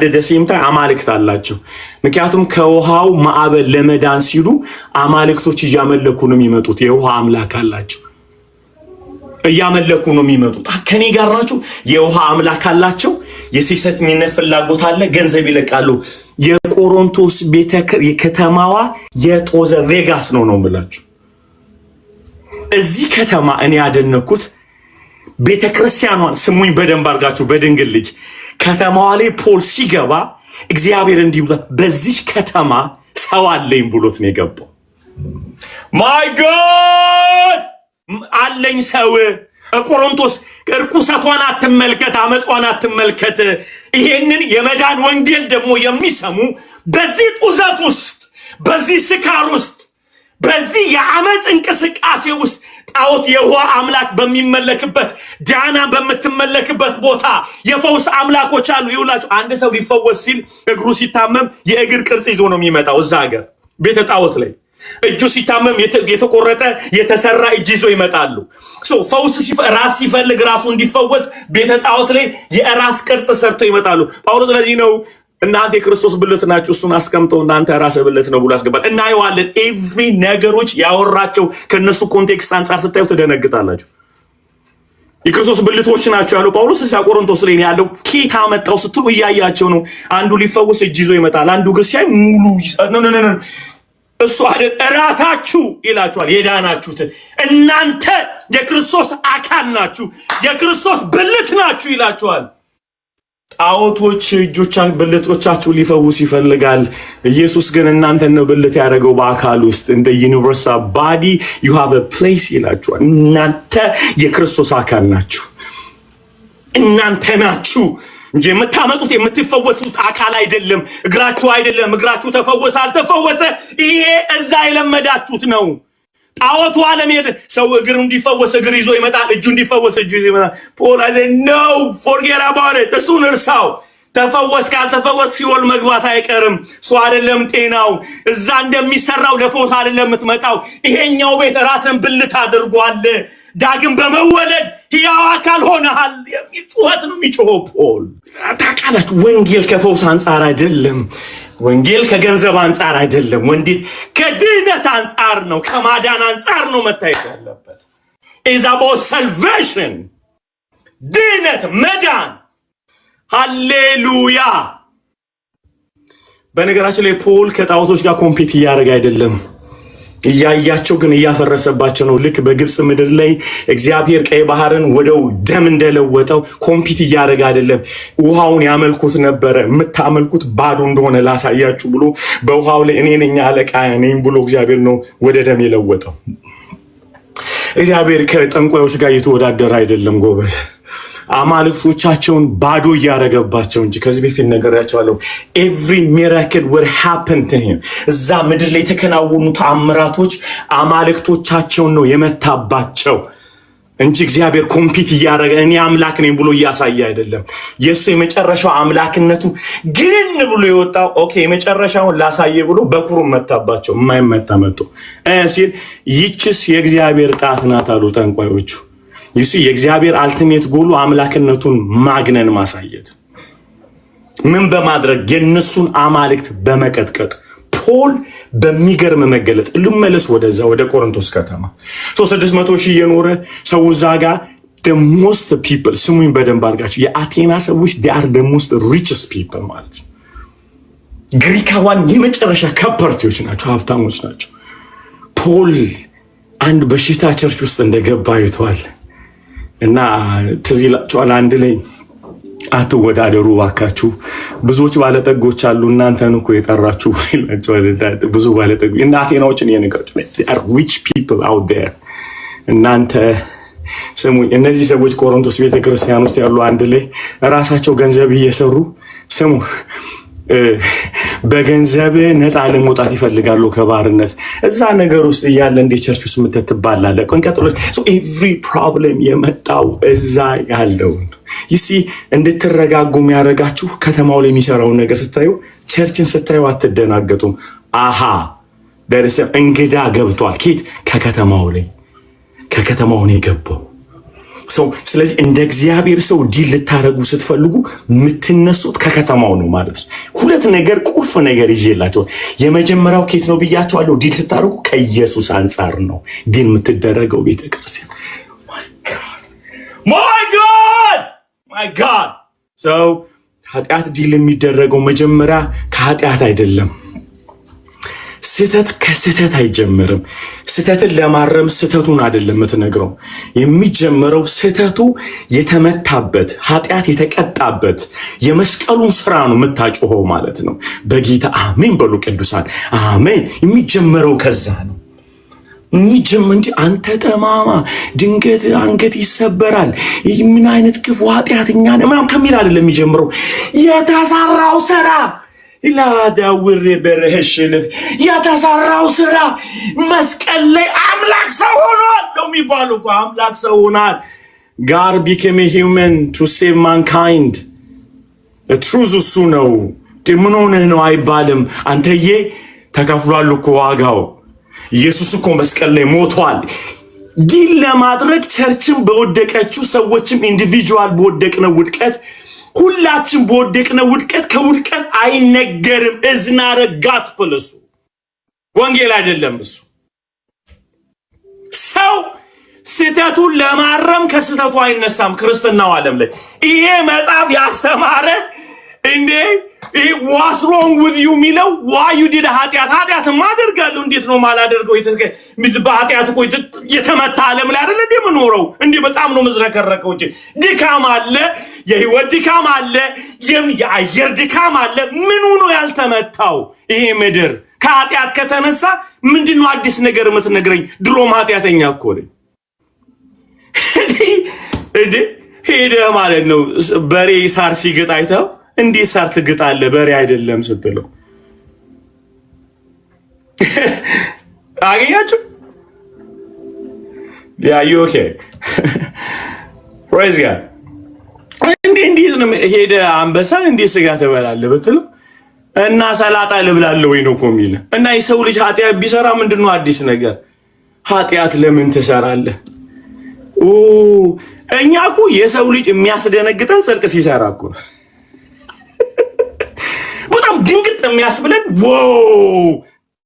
the same time አማልክት አላቸው። ምክንያቱም ከውሃው ማዕበል ለመዳን ሲሉ አማልክቶች እያመለኩ ነው የሚመጡት። የውሃ አምላክ አላቸው፣ እያመለኩ ነው የሚመጡት። ከኔ ጋር ናቸው። የውሃ አምላክ አላቸው። የሴሰኝነት ፍላጎት አለ። ገንዘብ ይለቃሉ። የቆሮንቶስ ከተማዋ የጦዘ ቬጋስ ነው የምላችሁ። እዚህ ከተማ እኔ ያደነኩት ቤተክርስቲያኗን ስሙኝ በደንብ አድርጋችሁ። በድንግል ልጅ ከተማዋ ላይ ፖል ሲገባ እግዚአብሔር እንዲህ ብሎ በዚህ ከተማ ሰው አለኝ ብሎት ነው የገባው። ማይ ጋድ አለኝ ሰው። ቆሮንቶስ እርኩሰቷን አትመልከት፣ አመጿን አትመልከት። ይሄንን የመዳን ወንጌል ደግሞ የሚሰሙ በዚህ ጡዘት ውስጥ፣ በዚህ ስካር ውስጥ፣ በዚህ የአመፅ እንቅስቃሴ ውስጥ ጣዖት የውሃ አምላክ በሚመለክበት ዳና በምትመለክበት ቦታ የፈውስ አምላኮች አሉ። ይውላችሁ አንድ ሰው ሊፈወስ ሲል እግሩ ሲታመም የእግር ቅርጽ ይዞ ነው የሚመጣው። እዛ ሀገር ቤተ ጣዖት ላይ እጁ ሲታመም የተቆረጠ የተሰራ እጅ ይዞ ይመጣሉ። ፈውስ ራስ ሲፈልግ ራሱ እንዲፈወስ ቤተ ጣዖት ላይ የራስ ቅርጽ ሰርተው ይመጣሉ። ጳውሎስ ለዚህ ነው እናንተ የክርስቶስ ብልት ናችሁ እሱን አስቀምጠው እናንተ ራስ ብልት ነው ብሎ ያስገባል። እናየዋለን። ኤቭሪ ነገሮች ያወራቸው ከነሱ ኮንቴክስት አንፃር ስታዩ ትደነግጣላችሁ። የክርስቶስ ብልቶች ናቸው ያለው ጳውሎስ እዛ ቆሮንቶስ ላይ ያለው ኬታ መጣው ስትሉ እያያቸው ነው። አንዱ ሊፈወስ እጅ ይዞ ይመጣል። አንዱ ግን ሲያይ ሙሉ እሱ አይደል ራሳችሁ ይላችኋል። የዳናችሁት እናንተ የክርስቶስ አካል ናችሁ፣ የክርስቶስ ብልት ናችሁ ይላችኋል። ጣዖቶች ብልቶቻችሁ ሊፈውስ ይፈልጋል። ኢየሱስ ግን እናንተን ነው ብልት ያደረገው በአካል ውስጥ እንደ ዩኒቨርሳል ባዲ you have a place ይላችኋል። እናንተ የክርስቶስ አካል ናችሁ። እናንተ ናችሁ እንጂ የምታመጡት የምትፈወሱት አካል አይደለም፣ እግራችሁ አይደለም። እግራችሁ ተፈወሰ አልተፈወሰ ይሄ እዛ የለመዳችሁት ነው። ጣዖቱ ዓለም ሰው እግሩ እንዲፈወስ እግር ይዞ ይመጣል፣ እጁ እንዲፈወስ እጁ ይዞ ይመጣል። ፖል አዘ ነው forget about it እሱን እርሳው። ተፈወስ ካልተፈወስ ሲኦል መግባት አይቀርም። እሱ አይደለም ጤናው። እዛ እንደሚሰራው ለፈውስ አይደለም የምትመጣው። ይሄኛው ቤት ራስን ብልት አድርጓል። ዳግም በመወለድ ሕያው አካል ሆነሃል የሚል ጩኸት ነው የሚጮኸው ፖል። ታውቃላችሁ ወንጌል ከፈውስ አንፃር አይደለም። ወንጌል ከገንዘብ አንፃር አይደለም። ወንጌል ከድህነት አንፃር ነው፣ ከማዳን አንፃር ነው መታየት ያለበት። is about salvation ድህነት መዳን። ሃሌሉያ። በነገራችን ላይ ፖል ከጣዖቶች ጋር ኮምፒት እያደረገ አይደለም፣ እያያቸው ግን እያፈረሰባቸው ነው። ልክ በግብጽ ምድር ላይ እግዚአብሔር ቀይ ባህርን ወደው ደም እንደለወጠው ኮምፒት እያደረገ አይደለም። ውሃውን ያመልኩት ነበረ። የምታመልኩት ባዶ እንደሆነ ላሳያችሁ ብሎ በውሃው ላይ እኔ ነኝ አለቃ ነኝ ብሎ እግዚአብሔር ነው ወደ ደም የለወጠው። እግዚአብሔር ከጠንቋዮች ጋር እየተወዳደረ አይደለም ጎበዝ። አማልክቶቻቸውን ባዶ እያደረገባቸው እንጂ ከዚህ በፊት ነገራቸዋለሁ። every miracle will happen to him እዛ ምድር ላይ የተከናወኑ ተአምራቶች አማልክቶቻቸውን ነው የመታባቸው እንጂ እግዚአብሔር ኮምፒት እያደረገ እኔ አምላክ ነኝ ብሎ እያሳየ አይደለም። የሱ የመጨረሻው አምላክነቱ ግን ብሎ የወጣው ኦኬ የመጨረሻውን ላሳየ ብሎ በኩሩም መታባቸው። የማይመታ መጥቶ ሲል ይችስ የእግዚአብሔር ጣት ናት አሉ ጠንቋዮቹ። ይሲ የእግዚአብሔር አልቲሜት ጎሉ አምላክነቱን ማግነን ማሳየት። ምን በማድረግ የነሱን አማልክት በመቀጥቀጥ። ፖል በሚገርም መገለጥ ልመለስ ወደዛ ወደ ቆሮንቶስ ከተማ 600 ሺህ የኖረ ሰው ዛጋ the most people ስሙኝ በደንብ አድርጋችሁ የአቴና ሰዎች they are the most richest people ማለት ነው። ግሪካዋን የመጨረሻ ከበርቴዎች ናቸው፣ ሀብታሞች ናቸው። ፖል አንድ በሽታ ቸርች ውስጥ እንደገባ አይቷል። እና ትዝ ይላችኋል አንድ ላይ አትወዳደሩ ባካችሁ ብዙዎች ባለጠጎች አሉ እናንተን እኮ የጠራችሁ ይላችኋል። ብዙ ባለጠጎች እና አቴናዎችን የነገሩት they are rich people out there። እናንተ ስሙ እነዚህ ሰዎች ቆሮንቶስ ቤተክርስቲያን ውስጥ ያሉ አንድ ላይ ራሳቸው ገንዘብ እየሰሩ ስሙ በገንዘብ ነፃ ለመውጣት ይፈልጋሉ ከባርነት። እዛ ነገር ውስጥ እያለ እንደ ቸርች ውስጥ ምትትባላለ ቆንቀጥሎ so every problem የመጣው እዛ ያለው ይሲ እንድትረጋጉ የሚያረጋችሁ ከተማው ላይ የሚሰራው ነገር ስታዩ ቸርችን ስታዩ አትደናገጡም። አሃ ደረሰ እንግዳ ገብቷል። ኬት ከከተማው ነው የገባው። ስለዚህ እንደ እግዚአብሔር ሰው ዲል ልታረጉ ስትፈልጉ የምትነሱት ከከተማው ነው ማለት ነው። ሁለት ነገር ቁልፍ ነገር ይዤላችሁ የመጀመሪያው ኬት ነው ብያችኋለሁ። ዲል ስታረጉ ከኢየሱስ አንፃር ነው ዲል የምትደረገው ቤተክርስቲያን። my god ኃጢአት ዲል የሚደረገው መጀመሪያ ከኃጢአት አይደለም። ስተት ከስተት አይጀምርም። ስተትን ለማረም ስተቱን አይደለም የምትነግረው። የሚጀምረው ስተቱ የተመታበት ኃጢአት የተቀጣበት የመስቀሉን ስራ ነው የምታጮኸው ማለት ነው። በጌታ አሜን በሉ ቅዱሳን አሜን። የሚጀምረው ከዛ ነው። የሚጀምር እንጂ አንተ ጠማማ ድንገት አንገት ይሰበራል ምን አይነት ክፉ ኃጢአተኛ ነህ ምናምን ከሚል አይደለም የሚጀምረው። የተሰራው ስራ ኢላዳውር በረህሽልፍ ያተሰራው ስራ መስቀል ላይ አምላክ ሰው ሆኗል ነው የሚባለው እኮ አምላክ ሰው ሆኗል God became a human to save mankind the truth እሱ ነው ምን ሆነህ ነው አይባልም አንተዬ ተከፍሏል እኮ ዋጋው ኢየሱስ እኮ መስቀል ላይ ሞቷል ዲል ለማድረግ ቸርችን በወደቀችው ሰዎችም ኢንዲቪጁዋል በወደቅነው ውድቀት ሁላችን በወደቅነው ውድቀት ከውድቀት አይነገርም እዝናረ ጋስፐል እሱ ወንጌል አይደለም እሱ ሰው ስተቱን ለማረም ከስተቱ አይነሳም ክርስትናው ዓለም ላይ ይሄ መጽሐፍ ያስተማረ እንዴ what's wrong with you ሚለው why you did ኃጢአት ማደርጋለሁ እንዴት ነው ማላደርገው በኃጢአት እኮ የተመታ ዓለም ላይ አይደል እንዴ ምኖረው እንዴ በጣም ነው መዝረከረከው እንጂ ድካም አለ የህይወት ድካም አለ የአየር ድካም አለ ምን ሆኖ ያልተመታው ይሄ ምድር ከኃጢአት ከተነሳ ምንድነው አዲስ ነገር የምትነግረኝ ድሮም ኃጢአተኛ እኮ ነኝ እንዴ ሄደ ማለት ነው በሬ ሳር ሲግጥ አይተው እንዴ ሳር ትግጣለ በሬ አይደለም ስትለው አገኛችሁ ያ ኦኬ praise God እንዴ ነው ሄደ አንበሳን እንዴ ስጋ ተበላለ በትለው እና ሰላጣ ልብላለው ወይ ነው ኮሚል እና የሰው ልጅ ኃጢአት ቢሰራ ምንድነው አዲስ ነገር ኃጢአት ለምን ትሰራለህ እኛኩ የሰው ልጅ የሚያስደነግጠን ጽድቅ ሲሰራ እኮ በጣም ድንግጥ የሚያስብለን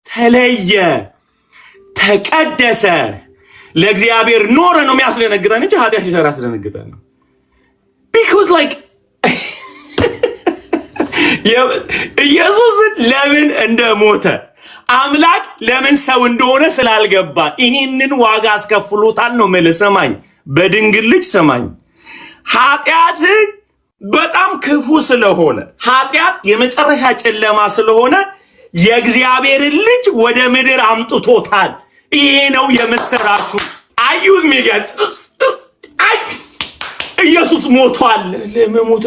ተለየ ተቀደሰ ለእግዚአብሔር ኖረ ነው የሚያስደነግጠን እንጂ ኃጢአት ሲሰራ ያስደነግጠን ነው because like ኢየሱስ ለምን እንደሞተ አምላክ ለምን ሰው እንደሆነ ስላልገባ ይሄንን ዋጋ አስከፍሎታል ነው መልሰማኝ በድንግል ልጅ ሰማኝ ኃጢአት በጣም ክፉ ስለሆነ ኃጢአት የመጨረሻ ጨለማ ስለሆነ የእግዚአብሔር ልጅ ወደ ምድር አምጥቶታል ይሄ ነው የመሰራቹ አዩት ሚጋስ ኢየሱስ ሞቷል ለመሞት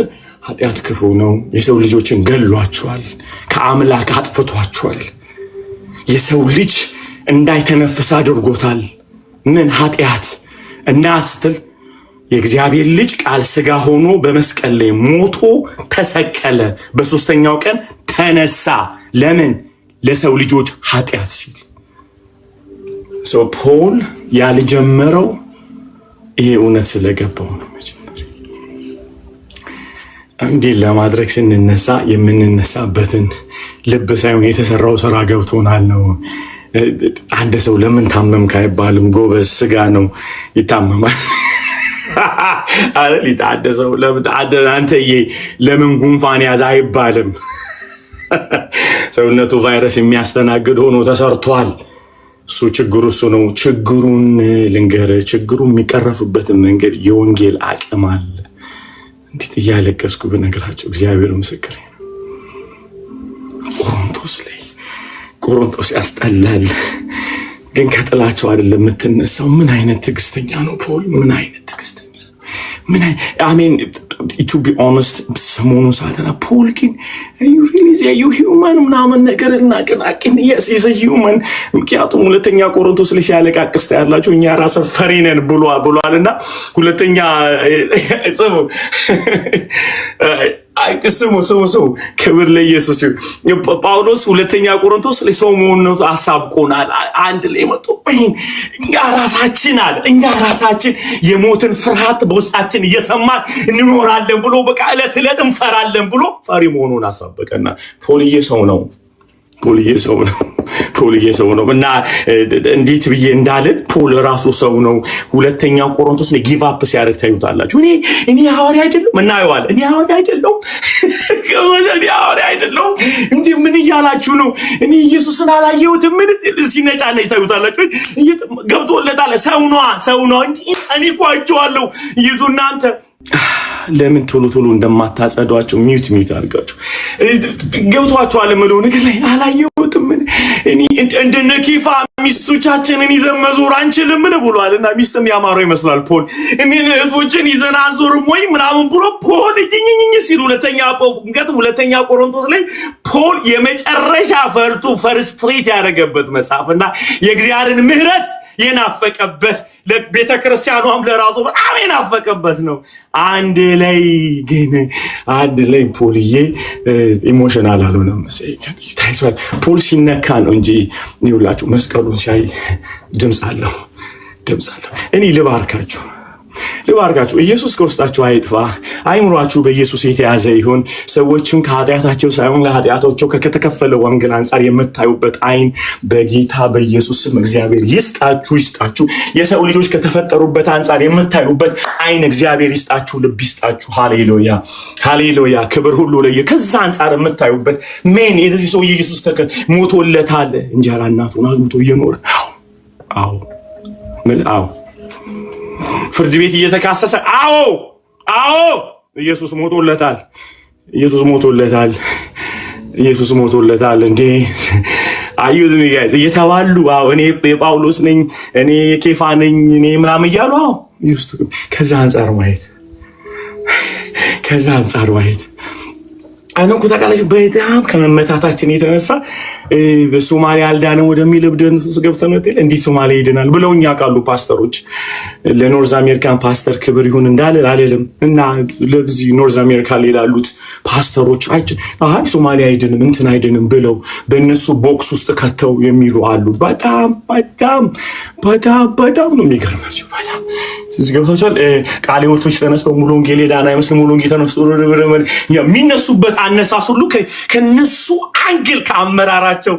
ኃጢአት ክፉ ነው የሰው ልጆችን ገሏቸዋል ከአምላክ አጥፍቷቸዋል የሰው ልጅ እንዳይተነፍስ አድርጎታል ምን ኃጢአት እና ስትል የእግዚአብሔር ልጅ ቃል ስጋ ሆኖ በመስቀል ላይ ሞቶ ተሰቀለ በሶስተኛው ቀን ተነሳ ለምን ለሰው ልጆች ኃጢአት ሲል ፖል ያልጀመረው ይሄ እውነት ስለገባው ነው እንዴ ለማድረግ ስንነሳ የምንነሳበትን ልብ ሳይሆን የተሰራው ስራ ገብቶናል ነው አንድ ሰው ለምን ታመምክ አይባልም ጎበዝ ስጋ ነው ይታመማል አይደል አንድ ሰው አንተዬ ለምን ጉንፋን ያዘ አይባልም ሰውነቱ ቫይረስ የሚያስተናግድ ሆኖ ተሰርቷል እሱ ችግሩ እሱ ነው ችግሩን ልንገር ችግሩ የሚቀረፍበትን መንገድ የወንጌል አቅም አለ እንዴት ያለቀስኩ በነገራቸው እግዚአብሔር ምስክሬ ቆሮንቶስ ያስጠላል ግን ከጥላቸው አይደለም የምትነሳው ምን አይነት ትግስተኛ ነው ፖል ምን አይነት ትግስተኛ ምን አሜን to be honest ሰሞኑን ሳተና ፖል ግን you really say you human ምናምን ነገርና ግን yes is a human ምክንያቱም ሁለተኛ ቆሮንቶስ ላይ ሲያለቃቅስ ታያላችሁ እኛ ራስ ፈሪነን ብሏልና ሁለተኛ ጽፉ ስሙ ክብር ለኢየሱስ ጳውሎስ ሁለተኛ ቆሮንቶስ ላይ ሰው መሆኑን አሳብቆናል አንድ ላይ መጥቶ እኛ ራሳችን የሞትን ፍርሃት በውስጣችን እየሰማን እንኖራለን ብሎ በቃ ዕለት እንፈራለን ብሎ ፈሪ መሆኑን አሳበቀና ፖልዬ ሰው ነው እና እንዴት ብዬ እንዳልን ፖል ራሱ ሰው ነው ሁለተኛው ቆሮንቶስ ላይ ጊቭ አፕ ሲያደርግ ታዩታላችሁ እኔ ሐዋርያ አይደለም እናየዋለን እኔ ሐዋርያ አይደለም እንዴ ምን ይያላችሁ ነው እኔ ኢየሱስን አላየሁትም ምን ሲነጫነጭ ታዩታላችሁ ገብቶለታል ሰው ነው እንዴ እኔ እኮ አይቼዋለሁ ይዙ እናንተ ለምን ቶሎ እንደማታጸዷቸው ሚውት አድርጋችሁ ገብቷችኋል ምለው ነገር ላይ አላየሁትም እኔ እንደነኪፋ ሚስቶቻችንን ይዘን መዞር አንችልም ብሏልና ሚስትም ያማረው ይመስላል ፖል እኔን እህቶችን ይዘን አንዞርም ወይ ምናምን ብሎ ፖል እኝኝኝ ሲል ሁለተኛ ቆሮንቶስ ላይ ፖል የመጨረሻ ፈርስትሬት ያደረገበት መጽሐፍና የእግዚአብሔርን ምህረት የናፈቀበት ለቤተክርስቲያኗም ለራሱ በጣም የናፈቀበት ነው። አንድ ላይ ፖልዬ ኢሞሽናል አልሆነም ታይቷል። ፖል ሲነካ ነው እንጂ ይውላችሁ መስቀሉን ሲያይ ድምፅ አለው። እኔ ልባርካችሁ ኢየሱስ ከውስጣችሁ አይጥፋ። አይምሯችሁ በኢየሱስ የተያዘ ይሁን። ሰዎችን ከኃጢአታቸው ሳይሆን ለኃጢአታቸው ከተከፈለ ወንጌል አንጻር የምታዩበት አይን በጌታ በኢየሱስ ስም እግዚአብሔር ይስጣችሁ። የሰው ልጆች ከተፈጠሩበት አንጻር የምታዩበት አይን እግዚአብሔር ይስጣችሁ፣ ልብ ይስጣችሁ። ሃሌሉያ ክብር ሁሉ ከዛ አንጻር የምታዩበት ሜን የዚህ ሰው ኢየሱስ ሞቶለታል። እንጀራ እናቱን አግብቶ እየኖረ ፍርድ ቤት እየተካሰሰ ኢየሱስ ሞቶለታል እንዴ አዩት ጋይስ እየተባሉ እኔ የጳውሎስ ነኝ እኔ የኬፋ ነኝ እኔ ምናምን እያሉ ከዛ አንጻር ማየት አይነው ኩታቃለሽ በጣም ከመመታታችን የተነሳ በሶማሊያ አልዳነ ወደሚል እብደት ውስጥ ገብተን ነው እንዴት ሶማሊያ ይድናል ብለውኛ ቃሉ ፓስተሮች ለኖርዝ አሜሪካን ፓስተር ክብር ይሁን እንዳልልም እና ለዚህ ኖርዝ አሜሪካ ላይ ያሉት ፓስተሮች ሶማሊያ አይድንም እንትን አይድንም ብለው በእነሱ ቦክስ ውስጥ ከተው የሚሉ አሉ። በጣም ነው የሚገርማቸው። በጣም እዚህ ገብታችኋል። ቃሌዎቶች ተነስተው ሙሉ ወንጌል ዳና አይመስልም ሙሉ ወንጌል ተነስተው የሚነሱበት አነሳስ ሁሉ ከነሱ አንግል ከአመራራቸው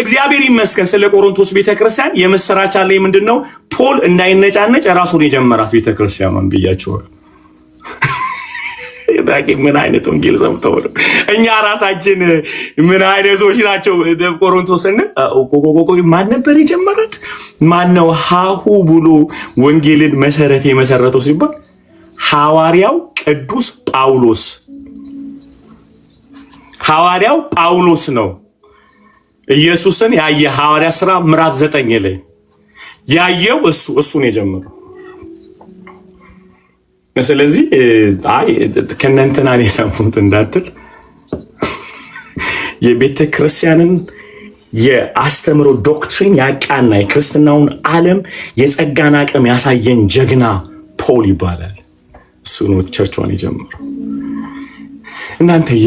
እግዚአብሔር ይመስገን። ስለ ቆሮንቶስ ቤተክርስቲያን የመሰራች አለ። ምንድነው ፖል እንዳይነጫነጭ ራሱን የጀመራት ቤተክርስቲያኗን ብያቸዋል። ምን አይነት ወንጌል ሰምተው ነው? እኛ ራሳችን ምን አይነቶች ናቸው? ቆሮንቶስን ማን ነበር የጀመራት? ማነው ሀሁ ብሎ ወንጌልን መሰረት የመሰረተው ሲባል ሐዋርያው ቅዱስ ጳውሎስ ነው። ኢየሱስን ያየ ሐዋርያ ሥራ ምዕራፍ 9 ላይ ያየው እሱን የጀመረው። ስለዚህ ከእናንተና የሰሙት እንዳትል የቤተ ክርስቲያንን የአስተምሮ ዶክትሪን ያቃና የክርስትናውን ዓለም የጸጋን አቅም ያሳየን ጀግና ፖል ይባላል። እሱ ነው ቸርቿን የጀመረው። እናንተዬ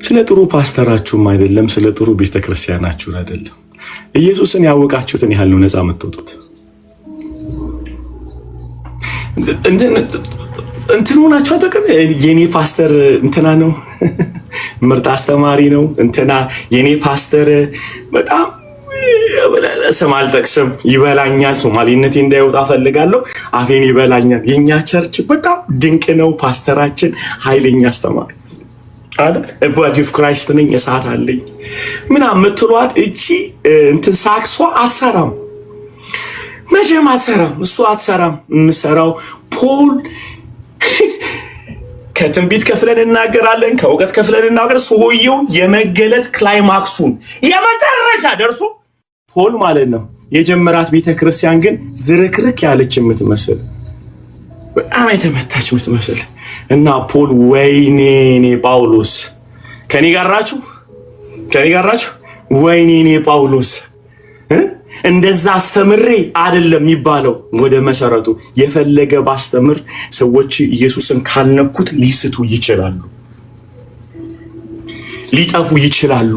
ስለ ጥሩ ፓስተራችሁም አይደለም ስለ ጥሩ ቤተክርስቲያናችሁ አይደለም። ኢየሱስን ያወቃችሁትን ያህል ነው ነፃ የምትወጡት። እንትን ሆናችሁ አጠቅም የኔ ፓስተር እንትና ነው ምርጥ አስተማሪ ነው እንትና የኔ ፓስተር በጣም ስም አልጠቅስም ይበላኛል፣ ሶማሊነቴ እንዳይወጣ ፈልጋለሁ፣ አፌን ይበላኛል። የኛ ቸርች በጣም ድንቅ ነው፣ ፓስተራችን ኃይለኛ አስተማሪ አለ። ባዲ ኦፍ ክራይስት ነኝ፣ እሳት አለኝ ምናምን የምትሏት እቺ እንትን ሳክሷ አትሰራም፣ መቼም አትሰራም። እሱ አትሰራም። የምሰራው ፖል ከትንቢት ከፍለን እናገራለን፣ ከእውቀት ከፍለን እናገር። ሰውየው የመገለጥ ክላይማክሱን የመጨረሻ ደርሶ ፖል ማለት ነው የጀመራት ቤተክርስቲያን ግን ዝርክርክ ያለች የምትመስል በጣም የተመታች የምትመስል እና ፖል ወይኔ ጳውሎስ ከኔ ጋር ናችሁ ወይኔ ጳውሎስ እንደዛ አስተምሬ አይደለም የሚባለው። ወደ መሰረቱ የፈለገ ባስተምር ሰዎች ኢየሱስን ካልነኩት ሊስቱ ይችላሉ፣ ሊጠፉ ይችላሉ።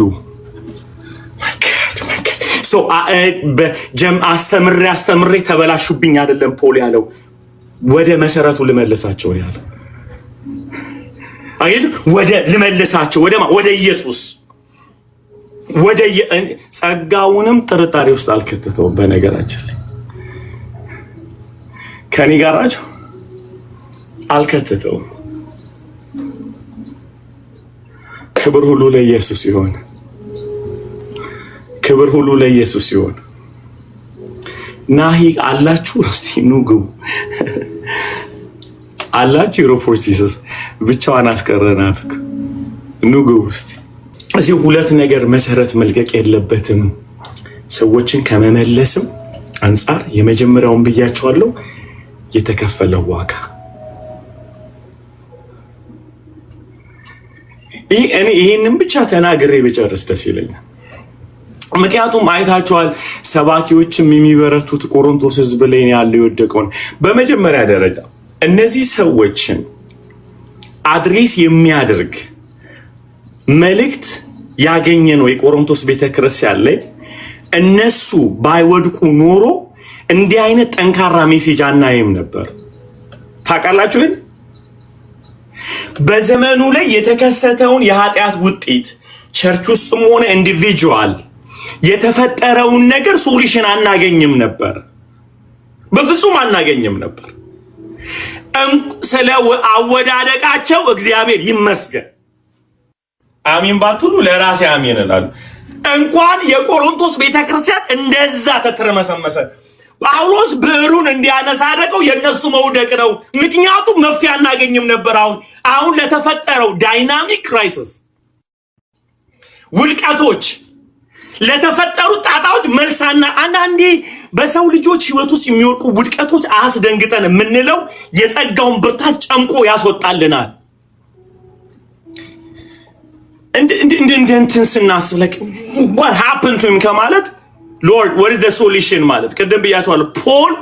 አስተምሬ ተበላሹብኝ አይደለም ፖል ያለው፣ ወደ መሰረቱ ልመልሳቸው ያለው። ወደ ልመልሳቸው ወደ ኢየሱስ ወደ ጸጋውንም ጥርጣሬ ውስጥ አልከተተውም። በነገራችን ላይ ከኔ ጋር ናቸው አልከተተውም። ክብር ሁሉ ለኢየሱስ ይሁን። ክብር ሁሉ ለኢየሱስ ይሁን። ናሂ አላችሁ? እስቲ ኑ ግቡ አላችሁ? ዩሮፎርሲስ ብቻዋን አስቀረናት። ኑ ግቡ እስቲ። እዚህ ሁለት ነገር መሰረት መልቀቅ የለበትም። ሰዎችን ከመመለስም አንፃር የመጀመሪያውን ብያቸዋለሁ፣ የተከፈለው ዋጋ። ይሄንን ብቻ ተናግሬ በጨርስ ደስ ይለኛል። ምክንያቱም አይታችኋል፣ ሰባኪዎችም የሚበረቱት ቆሮንቶስ ህዝብ ላይ ያለው የወደቀውን። በመጀመሪያ ደረጃ እነዚህ ሰዎችን አድሬስ የሚያደርግ መልእክት ያገኘ ነው የቆሮንቶስ ቤተክርስቲያን ላይ። እነሱ ባይወድቁ ኖሮ እንዲህ አይነት ጠንካራ ሜሴጅ አናይም ነበር። ታውቃላችሁ፣ በዘመኑ ላይ የተከሰተውን የኃጢአት ውጤት ቸርች ውስጥም ሆነ ኢንዲቪጁዋል የተፈጠረውን ነገር ሶሉሽን አናገኝም ነበር፣ በፍጹም አናገኝም ነበር። ስለ አወዳደቃቸው እግዚአብሔር ይመስገን። አሜን ባትሉ ለራሴ አሜን እላለሁ። እንኳን የቆሮንቶስ ቤተክርስቲያን እንደዛ ተተረመሰመሰ። ጳውሎስ ብዕሩን እንዲያነሳ አደረገው የነሱ መውደቅ ነው። ምክንያቱም መፍትሄ አናገኝም ነበር። አሁን ለተፈጠረው ዳይናሚክ ክራይሲስ፣ ውድቀቶች፣ ለተፈጠሩት ጣጣዎች መልሳና አንዳንዴ በሰው ልጆች ህይወት ውስጥ የሚወርቁ ውድቀቶች አስደንግጠን የምንለው የጸጋውን ብርታት ጨምቆ ያስወጣልናል። እንትን ስናስብ what happened to him ከማለት Lord what is the solution ማለት ቅድም ብያቸዋለሁ። ፖል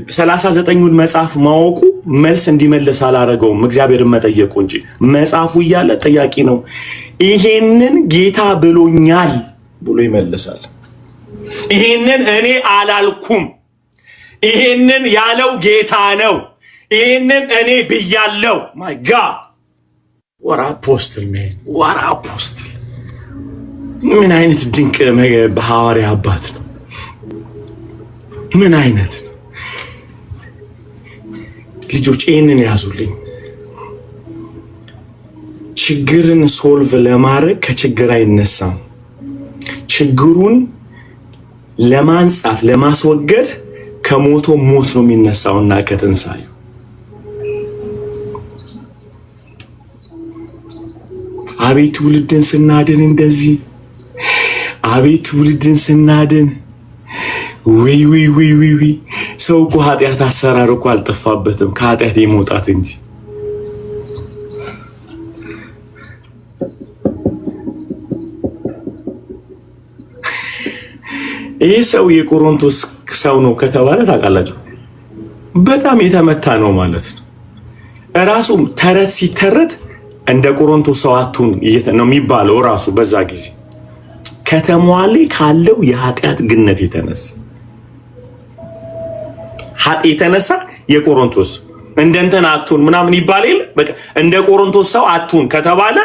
39ን መጽሐፍ ማወቁ መልስ እንዲመለስ አላረገውም፣ እግዚአብሔርን መጠየቁ እንጂ። መጽሐፉ እያለ ጠያቂ ነው። ይሄንን ጌታ ብሎኛል ብሎ ይመልሳል። ይሄንን እኔ አላልኩም፣ ይሄንን ያለው ጌታ ነው፣ ይሄንን እኔ ብያለው። ማይ ጋድ what apostle man, what apostle! ምን አይነት ድንቅ ሐዋርያ አባት ነው! ምን አይነት ነው! ልጆች ይህንን ያዙልኝ። ችግርን ሶልቭ ለማድረግ ከችግር አይነሳም። ችግሩን ለማንጻት ለማስወገድ ከሞቶ ሞት ነው የሚነሳውና ከትንሳኤው አቤት ውልድን ስናድን እንደዚህ አቤት ውልድን ስናድን ወይ ሰው እኮ ኃጢአት አሰራር እኮ አልጠፋበትም ከኃጢአት የመውጣት እንጂ። ይህ ሰው የቆሮንቶስ ሰው ነው ከተባለ ታውቃላችሁ በጣም የተመታ ነው ማለት ነው። ራሱም ተረት ሲተረት እንደ ቆሮንቶስ ሰው አቱን ነው የሚባለው ራሱ በዛ ጊዜ ከተማዋ ላይ ካለው የኃጢአት ግነት የተነሳ የቆሮንቶስ እንደንተን አቱን ምናምን ይባል የለ በቃ እንደ ቆሮንቶስ ሰው አቱን ከተባለ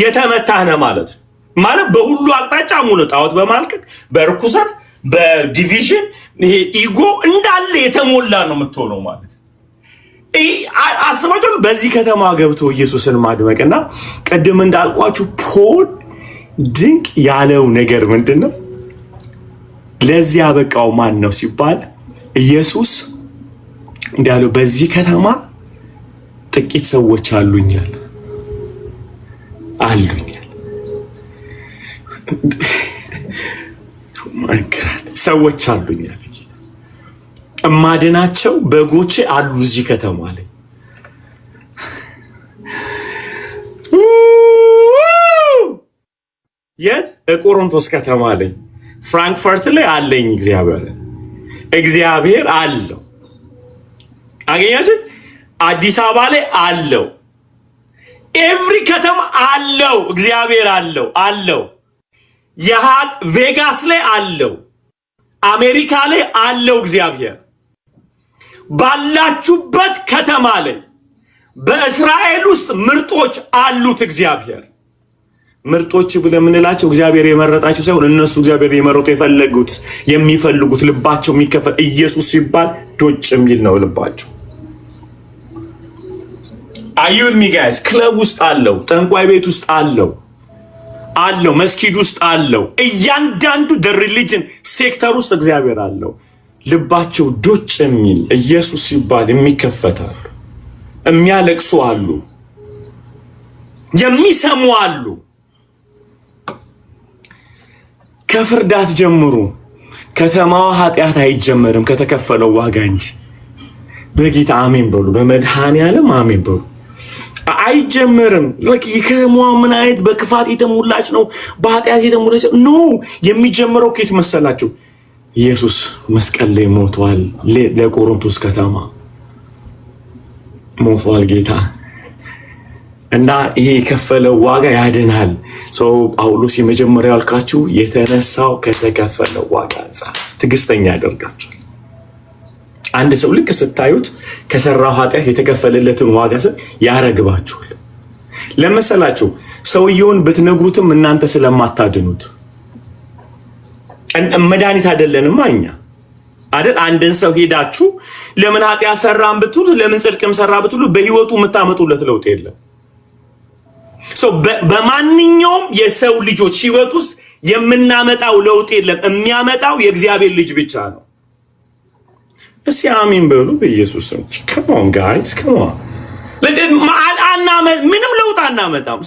የተመታህ ነው ማለት ነው። ማለት በሁሉ አቅጣጫ ሙሉ ጣዖት በማልከት በርኩሰት በዲቪዥን ይሄ ኢጎ እንዳለ የተሞላ ነው የምትሆነው ማለት ነው። አስባችሁ በዚህ ከተማ ገብቶ ኢየሱስን ማድመቅና ቀደም እንዳልኳችሁ ፖል ድንቅ ያለው ነገር ምንድነው? ለዚህ ያበቃው ማን ነው ሲባል ኢየሱስ እንዳለው በዚህ ከተማ ጥቂት ሰዎች አሉኛል ማይ ጋድ ሰዎች አሉኛል እማድናቸው በጎቼ አሉ እዚህ ከተማ ላይ። የት? ቆሮንቶስ ከተማ ላይ ፍራንክፈርት ላይ አለኝ እግዚአብሔር አለው። አገኛችሁ? አዲስ አበባ ላይ አለው። ኤቭሪ ከተማ አለው እግዚአብሔር አለው። ቬጋስ ላይ አለው። አሜሪካ ላይ አለው እግዚአብሔር። ባላችሁበት ከተማ ላይ በእስራኤል ውስጥ ምርጦች አሉት እግዚአብሔር። ምርጦች ብለን የምንላቸው እግዚአብሔር የመረጣቸው ሳይሆን እነሱ እግዚአብሔር የመረጡ የፈለጉት የሚፈልጉት ልባቸው የሚከፈል ኢየሱስ ሲባል ዶጭ የሚል ነው ልባቸው። አዩን ሚጋይስ ክለብ ውስጥ አለው፣ ጠንቋይ ቤት ውስጥ አለው፣ መስጊድ ውስጥ አለው። እያንዳንዱ ሪሊጅን ሴክተር ውስጥ እግዚአብሔር አለው። ልባቸው ዶጭ የሚል ኢየሱስ ሲባል የሚከፈታሉ፣ የሚያለቅሱ አሉ፣ የሚሰሙ አሉ። ከፍርድ አትጀምሩ። ከተማዋ ኃጢአት አይጀመርም ከተከፈለው ዋጋ እንጂ። በጌታ አሜን በሉ። በመድኃኔዓለም አሜን በሉ። አይጀመርም። ከተማዋ ምን አይነት በክፋት የተሞላች ነው፣ በኃጢአት የተሞላች ኖ። የሚጀምረው ከየት መሰላችሁ? ኢየሱስ መስቀል ላይ ሞቷል። ለቆሮንቶስ ከተማ ሞቷል ጌታ እና ይሄ የከፈለው ዋጋ ያድናል። ሰው ጳውሎስ የመጀመሪያው ያልካችሁ የተነሳው ከተከፈለው ዋጋ አንፃር ትዕግስተኛ ያደርጋችኋል። አንድ ሰው ልክ ስታዩት ከሰራው ኃጢአት የተከፈለለትን ዋጋ ያረግባችኋል። ለመሰላችሁ ሰውየውን ብትነግሩትም እናንተ ስለማታድኑት መድኃኒት አይደለንም እኛ አይደል? አንድን ሰው ሄዳችሁ ለምን ኃጢአት ሰራን ብትሉ፣ ለምን ጽድቅም ሰራ ብትሉ በህይወቱ የምታመጡለት ለውጥ የለም። በማንኛውም የሰው ልጆች ህይወት ውስጥ የምናመጣው ለውጥ የለም። የሚያመጣው የእግዚአብሔር ልጅ ብቻ ነው። እስቲ አሜን በሉ በኢየሱስ ስም። come on guys come on። ምንም ለውጥ አናመጣም።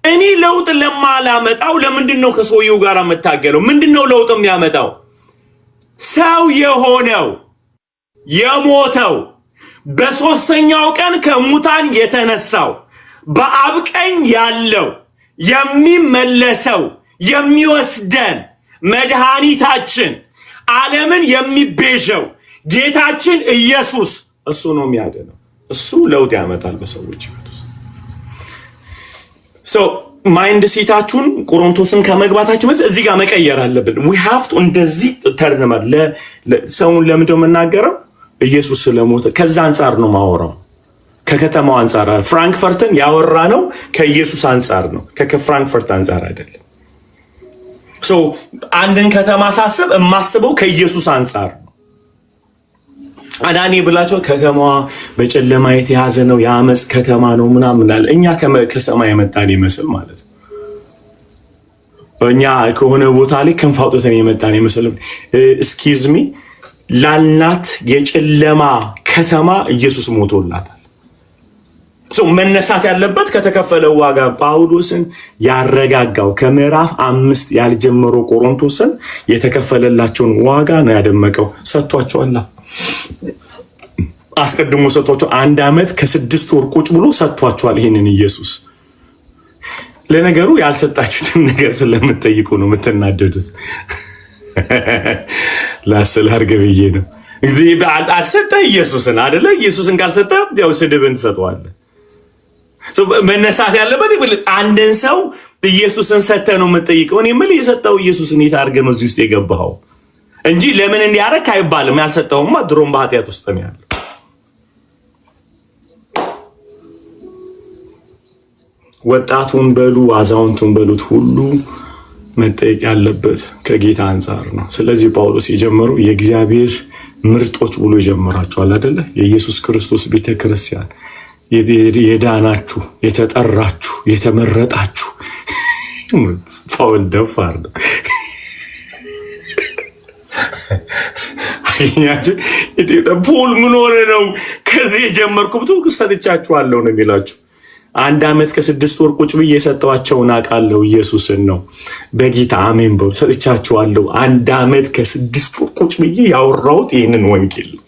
እኔ ለውጥ ለማላመጣው ለምንድን ነው ከሰውየው ጋር የምታገለው? ምንድነው ለውጥ የሚያመጣው? ሰው የሆነው የሞተው በሶስተኛው ቀን ከሙታን የተነሳው በአብ ቀኝ ያለው የሚመለሰው የሚወስደን መድኃኒታችን ዓለምን የሚቤዠው ጌታችን ኢየሱስ እሱ ነው የሚያድነው። እሱ ለውጥ ያመጣል በሰዎች ህይወት ውስጥ። ማይንድ ሴታችሁን ቆሮንቶስን ከመግባታችን በፊት እዚህ ጋር መቀየር አለብን። we have to እንደዚህ ተርነማል። ሰውን ለምንድነው የምናገረው? ኢየሱስ ስለሞተ ከዛ አንፃር ነው ማወራው። ከከተማው አንፃር ፍራንክፈርትን ያወራ ነው ከኢየሱስ አንፃር ነው፣ ከፍራንክፈርት አንፃር አይደለም። አንድን ከተማ ሳስብ የማስበው ከኢየሱስ አንፃር ነው። አዳኒ ብላችሁ ከተማዋ በጨለማ የተያዘ ነው፣ የአመጽ ከተማ ነው ምናምን አለ። እኛ ከሰማይ የመጣን ይመስል ማለት ነው። እኛ ከሆነ ቦታ ላይ ክንፍ አውጥተን የመጣን ይመስል excuse me ላልናት የጨለማ ከተማ ኢየሱስ ሞቶላታል። መነሳት ያለበት ከተከፈለው ዋጋ። ጳውሎስን ያረጋጋው ከምዕራፍ 5 ያልጀመረው ቆሮንቶስን የተከፈለላቸውን ዋጋ ነው ያደመቀው። ሰጥቷቸዋል። አስቀድሞ ሰጥቷቸው 1 ዓመት ከ6 ወር ቁጭ ብሎ ሰጥቷቸዋል። ይሄንን ኢየሱስ ለነገሩ ያልሰጣችሁትን ነገር ስለምትጠይቁ ነው የምትናደዱት። ላስላርገ ብዬ ነው እንግዲህ አልሰጠ ኢየሱስን አይደለ? ኢየሱስን ካልሰጠ ያው ስድብን ትሰጠዋለህ። መነሳት ያለበት አንድን ሰው ኢየሱስን ሰጠ ነው የምትጠይቀው። እኔ ምን የሰጠው ኢየሱስን የታርገ ነው እዚህ ውስጥ የገባው እንጂ ለምን እንዲያረክ አይባልም። ያልሰጠውማ ድሮም በኃጢአት ውስጥ ነው ያለው። ወጣቱን በሉ አዛውንቱን በሉት ሁሉ መጠየቅ ያለበት ከጌታ አንፃር ነው። ስለዚህ ጳውሎስ የጀመረው የእግዚአብሔር ምርጦች ብሎ ይጀምራቸዋል አይደለ? የኢየሱስ ክርስቶስ ቤተክርስቲያን የዳናችሁ የተጠራችሁ የተመረጣችሁ ፓውል ደፋር ነው። ፖል ምን ሆነ ነው ከዚህ የጀመርኩት? ሰጥቻችኋለሁ ነው የሚላችሁ። 1 ዓመት ከ6 ወር ቁጭ ብዬ የሰጠኋቸውን አውቃለሁ። ኢየሱስን ነው በጌታ አሜን በሉ። ሰጥቻችኋለሁ። 1 ዓመት ከ6 ወር ቁጭ ብዬ ያወራሁት ይህንን ወንጌል ነው።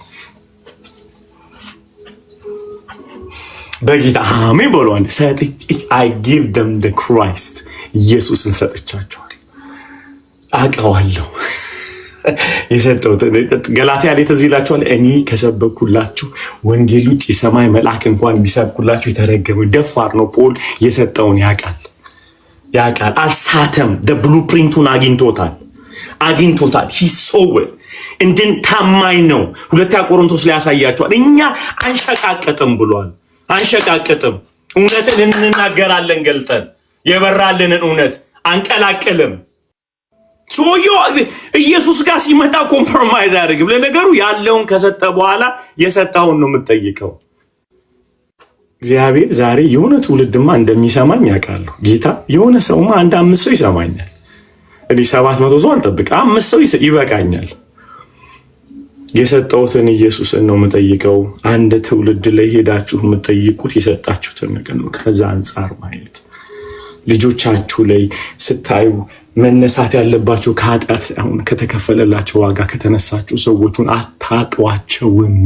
በጌታ አሜን በሉ። I give them the Christ ኢየሱስን ሰጥቻችኋለሁ። አውቀዋለሁ የሰጠሁት ገላትያ ላይ ተዚህ ይላችኋል። እኔ ከሰበኩላችሁ ወንጌል ውጭ የሰማይ መልአክ እንኳን ቢሰብኩላችሁ የተረገመ። ደፋር ነው ፖል። የሰጠውን ያውቃል። አልሳተም። ብሉፕሪንቱን አግኝቶታል። ሂሶወል እንድን ታማኝ ነው። 2 ቆሮንቶስ ላይ ያሳያችኋል። እኛ አንሸቃቀጥም ብሏል። አንሸቃቀጥም፣ እውነትን እንናገራለን። ገልጠን የበራልንን እውነት አንቀላቅልም። ኢየሱስ ጋር ሲመጣ ኮምፕሮማይዝ አያደርግም። ለነገሩ ያለውን ከሰጠ በኋላ የሰጠውን ነው የምትጠይቀው። እግዚአብሔር ዛሬ የሆነ ትውልድማ እንደሚሰማኝ ያውቃለሁ። ጌታ የሆነ ሰውማ 5 ሰው ይሰማኛል። እኔ 700 ሰው አልጠብቅም። 5 ሰው ይበቃኛል። የሰጠውትን ኢየሱስን ነው የምጠይቀው። አንድ ትውልድ ላይ ሄዳችሁ የምትጠይቁት የሰጣችሁትን ነገር ነው። ከዛ አንፃር ማየት ልጆቻችሁ ላይ ስታዩ መነሳት ያለባቸው ከኃጢአት ሳይሆን ከተከፈለላቸው ዋጋ ከተነሳችሁ ሰዎቹን አታጧቸውም።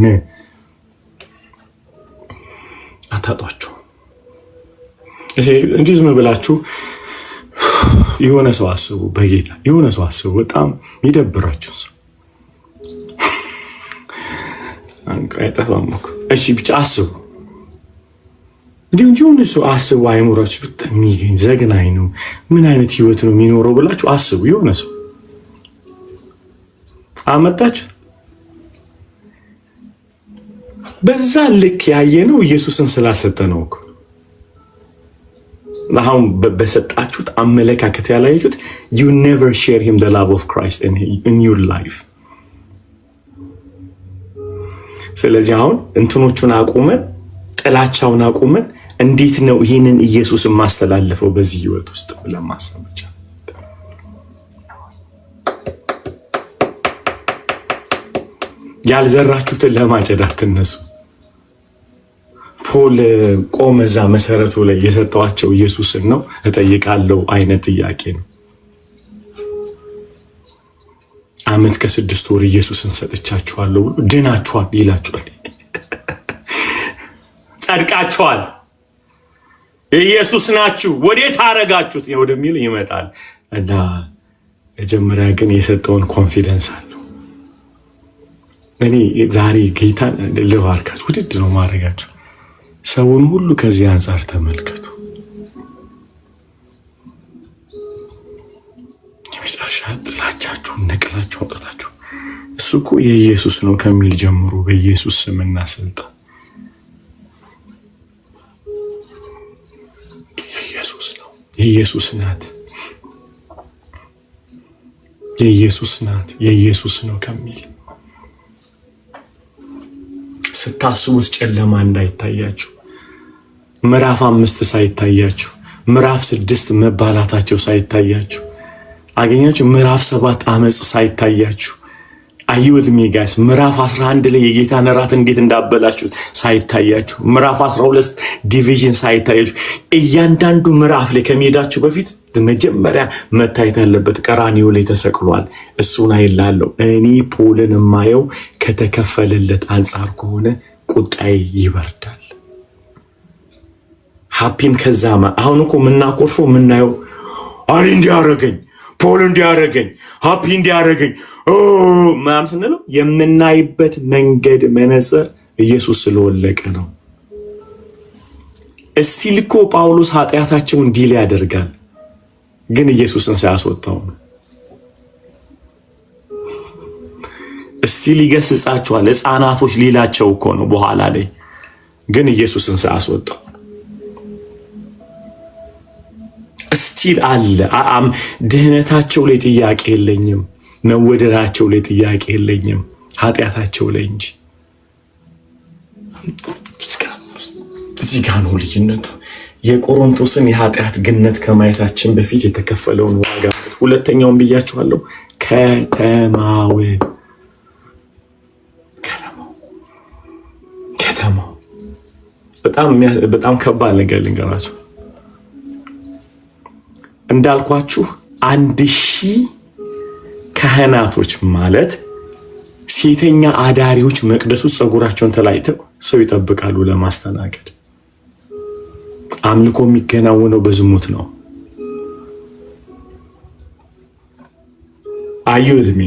አታጧቸው እንጂ ዝም ብላችሁ የሆነ ሰው አስቡ። በጌታ የሆነ ሰው አስቡ። በጣም ይደብራችሁ ሰው አይጠፋም እኮ። እሺ ብቻ አስቡ። እንዲሁ የሆነ ሰው አስቡ። አይምሯችሁ በጣም የሚገኝ ዘግናኝ ነው። ምን አይነት ህይወት ነው የሚኖረው ብላችሁ አስቡ። የሆነ ሰው አመጣችሁ። በዛ ልክ ያየነው ኢየሱስን ስላልሰጠ ነው እኮ። አሁን በሰጣችሁት አመለካከት ያላያችሁት you never share him the love of Christ in your life። ስለዚህ አሁን እንትኖቹን አቁመን ጥላቻውን አቁመን እንዴት ነው ይሄንን ኢየሱስን ማስተላለፈው በዚህ ህይወት ውስጥ ብለን ማሰብ ብቻ። ያልዘራችሁትን ለማጨድ አትነሱ። ፖል ቆመዛ መሰረቱ ላይ የሰጠዋቸው ኢየሱስን ነው እጠይቃለሁ አይነት ጥያቄ ነው። ዓመት ከ6 ወር ኢየሱስን ሰጥቻችኋለሁ ብሎ ድናችኋል ይላችኋል። ጸድቃችኋል፣ ኢየሱስ ናችሁ፣ ወዴት አረጋችሁት ወደሚል ይመጣል እና መጀመሪያ ግን የሰጠውን ኮንፊደንስ አለው። እኔ ዛሬ ጌታን ልባርካችሁ፣ ውድድ ነው ማድረጋችሁ። ሰውን ሁሉ ከዚህ አንፃር ተመልከቱ። የመጨረሻ ጥላቻችሁን ነቅላችሁ አውጣታችሁ እሱ እኮ የኢየሱስ ነው ከሚል ጀምሮ በኢየሱስ ስምና ስልጣን የኢየሱስ ነው፣ የኢየሱስ ናት፣ የኢየሱስ ናት፣ የኢየሱስ ነው ከሚል ስታስቡት ጨለማ እንዳይታያችሁ፣ ምዕራፍ 5 ሳይታያችሁ፣ ምዕራፍ 6 መባላታቸው ሳይታያችሁ አገኛችሁ፣ ምዕራፍ 7 አመጽ ሳይታያችሁ አዩት ሚጋስ ምዕራፍ 11 ላይ የጌታን እራት እንዴት እንዳበላችሁት ሳይታያችሁ፣ ምዕራፍ 12 ዲቪዥን ሳይታያችሁ፣ እያንዳንዱ ምዕራፍ ላይ ከመሄዳችሁ በፊት መጀመሪያ መታየት ያለበት ቀራንዮ ላይ ተሰቅሏል። እሱን አይላለሁ እኔ ፖልን የማየው ከተከፈለለት አንጻር ከሆነ ቁጣዬ ይበርዳል። ሃፒን ከዛማ አሁን እኮ ምናቆርፈው ምናየው አሪ እንዲያረገኝ ፖል እንዲያረገኝ ሃፒ እንዲያረገኝ ማም ስንለው የምናይበት መንገድ መነጽር ኢየሱስ ስለወለቀ ነው። እስቲ ልኮ ጳውሎስ ኃጢአታቸውን ዲል ያደርጋል ግን ኢየሱስን ሳያስወጣው ነው። እስቲ ሊገስጻቸዋል ሕፃናቶች ሊላቸው እኮ ነው በኋላ ላይ ግን ኢየሱስን ሳያስወጣው እስቲል አለ። ድህነታቸው ላይ ጥያቄ የለኝም፣ መወደዳቸው ላይ ጥያቄ የለኝም፣ ኃጢአታቸው ላይ እንጂ። እዚህ ጋር ነው ልዩነቱ። የቆሮንቶስን የኃጢአት ግነት ከማየታችን በፊት የተከፈለውን ዋጋ ሁለተኛውን ብያችኋለሁ። ከተማው በጣም ከባድ ነገር ልንገራችሁ። እንዳልኳችሁ 1000 ካህናቶች ማለት ሴተኛ አዳሪዎች መቅደሱ ጸጉራቸውን ተላይተው ሰው ይጠብቃሉ ለማስተናገድ። አምልኮ የሚከናወነው በዝሙት ነው። አዩድሜ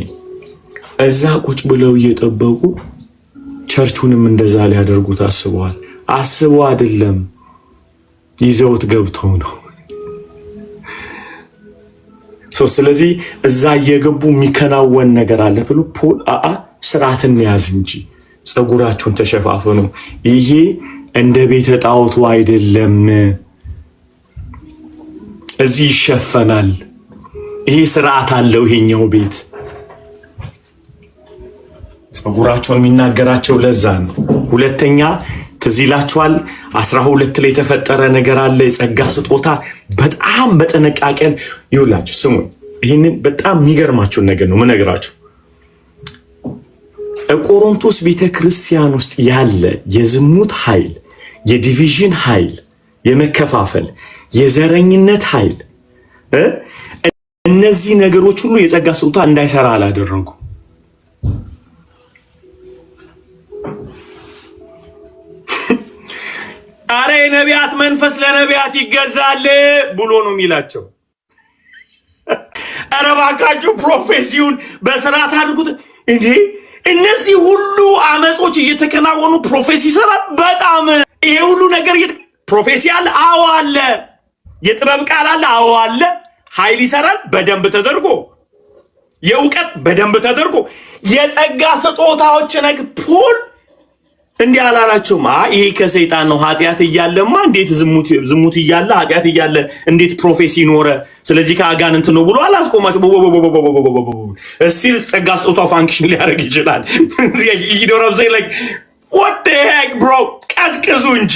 እዛ ቁጭ ብለው እየጠበቁ ቸርቹንም እንደዛ ሊያደርጉት አስበዋል። አስበው አይደለም ይዘውት ገብተው ነው። ስለዚህ እዛ እየገቡ የሚከናወን ነገር አለ ብሎ ፖል ስርዓትን ያዝ እንጂ ጸጉራቸውን ተሸፋፈኑ። ይሄ እንደ ቤተ ጣዖቱ አይደለም፣ እዚህ ይሸፈናል። ይሄ ስርዓት አለው ይሄኛው ቤት። ጸጉራቸውን የሚናገራቸው ለዛ ነው። ሁለተኛ ትዝ ይላችኋል 12 ላይ የተፈጠረ ነገር አለ። የጸጋ ስጦታ በጣም በጥንቃቄ ይውላችሁ ስሙ። ይህንን በጣም የሚገርማችሁን ነገር ነው ምነግራችሁ። ቆሮንቶስ ቤተክርስቲያን ውስጥ ያለ የዝሙት ኃይል፣ የዲቪዥን ኃይል፣ የመከፋፈል የዘረኝነት ኃይል እነዚህ ነገሮች ሁሉ የጸጋ ስጦታ እንዳይሰራ አላደረጉ። አረ የነቢያት መንፈስ ለነቢያት ይገዛል ብሎ ነው የሚላቸው። አረ ባካችሁ ፕሮፌሲውን በስርዓት አድርጉት እንዴ! እነዚህ ሁሉ አመጾች እየተከናወኑ ፕሮፌሲ ይሰራል። በጣም ይሄ ሁሉ ነገር ፕሮፌሲ አለ፣ አዎ አለ። የጥበብ ቃል አለ፣ አዎ አለ። ኃይል ይሰራል በደንብ ተደርጎ፣ የእውቀት በደንብ ተደርጎ። የጸጋ ስጦታዎች ነክ ፖል እንዲህ አላላቸውም። ይሄ ከሰይጣን ነው። ኃጢአት እያለማ እንዴት ዝሙት እያለ ኃጢአት እያለ እንዴት ፕሮፌሲ ኖረ? ስለዚህ ከአጋንንት ነው ብሎ አላስቆማቸው። እስቲ ጸጋ ስጦታው ፋንክሽን ሊያደርግ ይችላል። ይዶረብዘ like what the heck bro ቀዝቅዙ እንጂ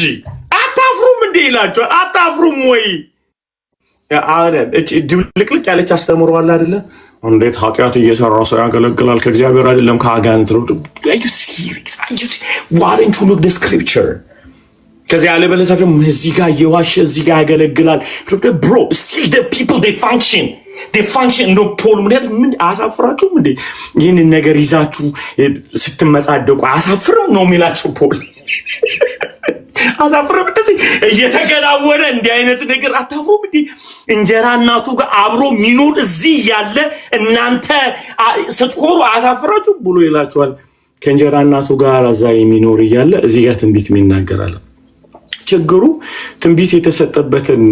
አታፍሩም እንዴ ይላቸዋል። አታፍሩም ወይ? ድብልቅልቅ ያለች አስተምሯል አይደለ? እንዴት ኃጢአት እየሰራ ሰው ያገለግላል? ከእግዚአብሔር አይደለም ከአጋንንት ነው። ዋረንት ሉክ the scripture ከዚህ ያለ በለሳቸው እዚህ ጋር እየዋሸ እዚህ ጋር ያገለግላል። bro still the people they function no ፖል ምን አያሳፍራችሁም እንዴ? ይህንን ነገር ይዛችሁ ስትመጻደቁ አያሳፍርም ነው የሚላቸው ፖል። አዛፍረም እንደዚህ እየተገናወነ እንዲህ አይነት ነገር አታፍሩም እንዴ? እንጀራ እናቱ ጋር አብሮ ሚኖር እዚህ ያለ እናንተ ስትኮሩ አያሳፍራችሁ ብሎ ይላችኋል። ከእንጀራ እናቱ ጋር እዛ የሚኖር እያለ እዚህ ጋር ትንቢት ይናገራል። ችግሩ ትንቢት የተሰጠበትን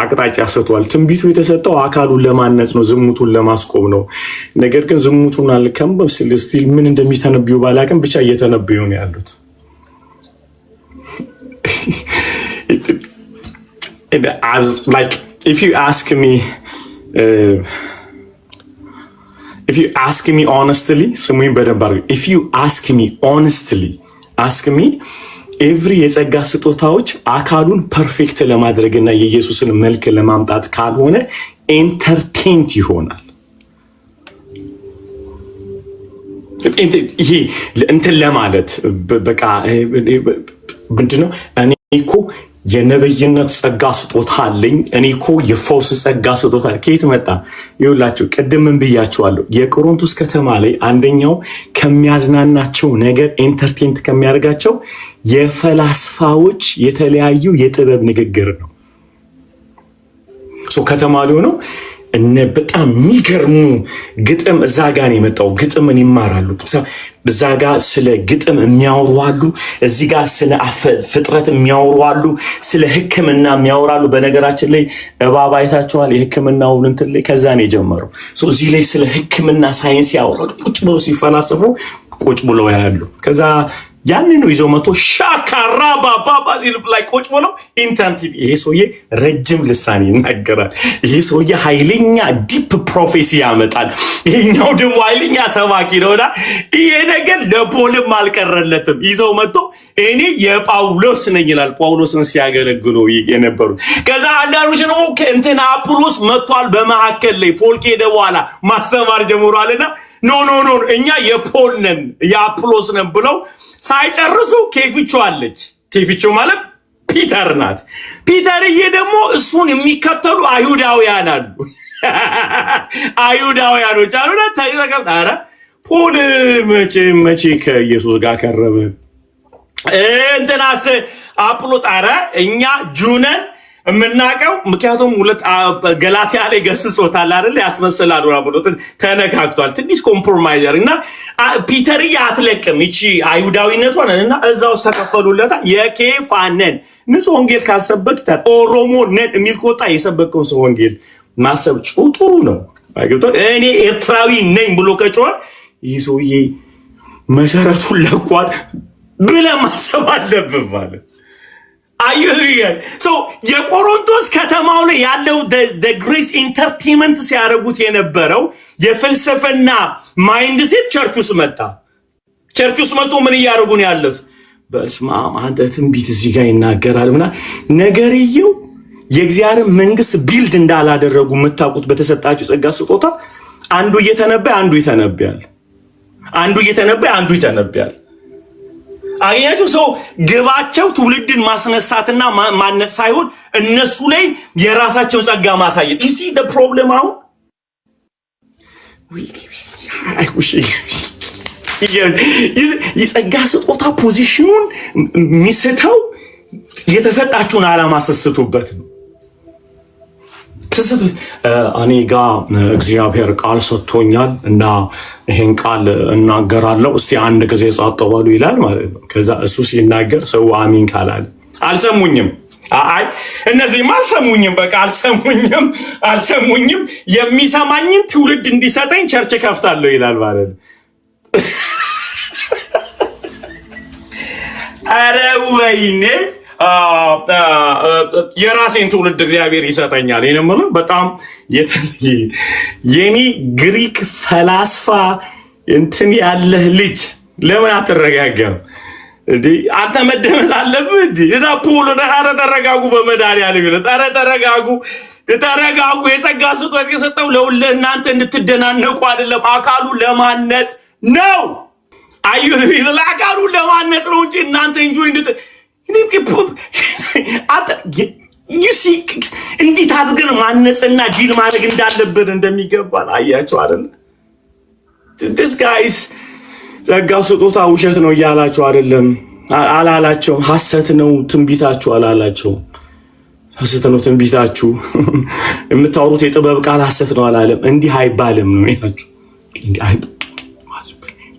አቅጣጫ ሰጥቷል። ትንቢቱ የተሰጠው አካሉን ለማነጽ ነው፣ ዝሙቱን ለማስቆም ነው። ነገር ግን ዝሙቱን አልከም ስቲል ምን እንደሚተነብዩ ባላቅም ብቻ እየተነበዩ ነው ያሉት። Like if you ask me honestly, if you ask me every የጸጋ ስጦታዎች አካሉን ፐርፌክት ለማድረግና የኢየሱስን መልክ ለማምጣት ካልሆነ ኤንተርቴንት ይሆናል። ይሄ እንትን ለማለት በቃ ምንድነው? እኔ እኮ የነብይነት ጸጋ ስጦታ አለኝ፣ እኔ እኮ የፈውስ ጸጋ ስጦታ ከየት መጣ? ይኸውላችሁ ቅድም ምን ብያችኋለሁ? የቆሮንቶስ ከተማ ላይ አንደኛው ከሚያዝናናቸው ነገር ኤንተርቴንት ከሚያደርጋቸው የፈላስፋዎች የተለያዩ የጥበብ ንግግር ነው። ከተማ ላይ ሆነው በጣም የሚገርሙ ግጥም እዛ ጋር ነው የመጣው። ግጥምን ይማራሉ። እዛ ጋር ስለ ግጥም የሚያወሩ አሉ፣ እዚህ ጋር ስለ ፍጥረት የሚያወሩ አሉ፣ ስለ ሕክምና የሚያወራሉ። በነገራችን ላይ እባብ አይታችኋል? የሕክምናውን እንትን ላይ ከዛ ነው የጀመረው። እዚህ ላይ ስለ ሕክምና ሳይንስ ያወራሉ። ቁጭ ብለው ሲፈላሰፉ ቁጭ ብለው ያሉ ከዛ ያንን ነው ይዘው መቶ ሻካራ ባባ ሲል ላይ ቁጭ ብለው ኢንተንቲቭ። ይሄ ሰውዬ ረጅም ልሳን ይናገራል። ይሄ ሰውዬ ኃይለኛ ዲፕ ፕሮፌሲ ያመጣል። ይሄኛው ደግሞ ኃይለኛ ሰባኪ ነውና ይሄ ነገር ለፖልም አልቀረለትም። ይዘው መቶ እኔ የጳውሎስ ነኝ ይላል። ጳውሎስን ሲያገለግሉ የነበሩት። ከዛ አንዳንዶች ነው እንትን አጵሎስ መጥቷል በመሐከል ላይ ፖል ከሄደ በኋላ ማስተማር ጀምሯልና ኖ እኛ የፖል ነን የአጵሎስ ነን ብለው ሳይጨርሱ ኬፍቾ አለች። ኬፍቾ ማለት ፒተር ናት። ፒተርዬ ደግሞ እሱን የሚከተሉ አይሁዳውያን አሉ። አይሁዳውያኖች አሉና ተቀበል። ኧረ ፖል መቼ ከኢየሱስ ጋር ቀረበ? እንትናስ አጵሎስ ኧረ እኛ ጁነን የምናውቀው ምክንያቱም ሁለት ገላትያ ላይ ገስጾታል አይደል? ያስመስላሉ አብሮት ተነካክቷል። ትንሽ ኮምፕሮማይዘር እና ፒተርዬ አትለቅም ይቺ አይሁዳዊነቷን እና እዛ ውስጥ ተከፈሉለታ። የኬፋነን ንጹህ ወንጌል ካልሰበክተ ኦሮሞ ነን የሚል ከወጣ የሰበከውን ሰው ወንጌል ማሰብ ጥሩ ነው። እኔ ኤርትራዊ ነኝ ብሎ ከጮኸ ይህ ሰውዬ መሰረቱን ለቋል ብለህ ማሰብ አለብህ ማለት የቆሮንቶስ ከተማው ላይ ያለው ግሬስ ኢንተርቴንመንት ሲያደርጉት የነበረው የፍልስፍና ማይንድሴት ቸርች ውስጥ መጣ። ቸርች ውስጥ መጥቶ ምን እያደረጉ ነው ያሉት? በስመ አብ አንተ ትንቢት እዚህ ጋር ይናገራል ምና ነገርየው የእግዚአብሔር መንግስት ቢልድ እንዳላደረጉ የምታውቁት በተሰጣቸው ጸጋ ስጦታ አንዱ እየተነበየ አንዱ ይተነብያል። አገኛችሁ? ሰው ግባቸው ትውልድን ማስነሳትና ማነጽ ሳይሆን እነሱ ላይ የራሳቸው ጸጋ ማሳየት። you see the problem አሁን የጸጋ ስጦታ ፖዚሽኑን ሚስተው የተሰጣችሁን ዓላማ ስስቱበት ነው። እኔ ጋ እግዚአብሔር ቃል ሰጥቶኛል እና ይሄን ቃል እናገራለሁ፣ እስቲ አንድ ጊዜ ጸጥ በሉ ይላል ማለት ነው። ከዛ እሱ ሲናገር ሰው አሚን ካላለ አልሰሙኝም፣ አይ እነዚህም አልሰሙኝም፣ በቃ አልሰሙኝም፣ የሚሰማኝን ትውልድ እንዲሰጠኝ ቸርች ከፍታለሁ ይላል ማለት ነው። አረ ወይኔ የራሴን ትውልድ እግዚአብሔር ይሰጠኛል። ይሄን ማለት በጣም የኔ ግሪክ ፈላስፋ እንትን ያለህ ልጅ ለምን አትረጋጋም እንዴ? አንተ መደመጥ አለብህ እንዴ? እና ፖሎ ኧረ ተረጋጉ፣ በመድኃኒዓለም ይላል። ኧረ ተረጋጉ። የጸጋ ስጦታ የሰጠው ለእናንተ እንድትደናነቁ አይደለም፣ አካሉ ለማነጽ ነው። አዩ ለአካሉ ለማነጽ ነው እንጂ እናንተ እንጆይ እንዴት አድርገን ማነጽና ዲል ማድረግ እንዳለብን እንደሚገባን አያቸው አይደል? this guys ጸጋው ስጦታ ውሸት ነው እያላቸው አይደለም አላላቸው። ሐሰት ነው ትንቢታችሁ አላላቸው። ሐሰት ነው ትንቢታችሁ፣ የምታወሩት የጥበብ ቃል ሐሰት ነው አላለም። እንዲህ አይባልም ነው ያላችሁ።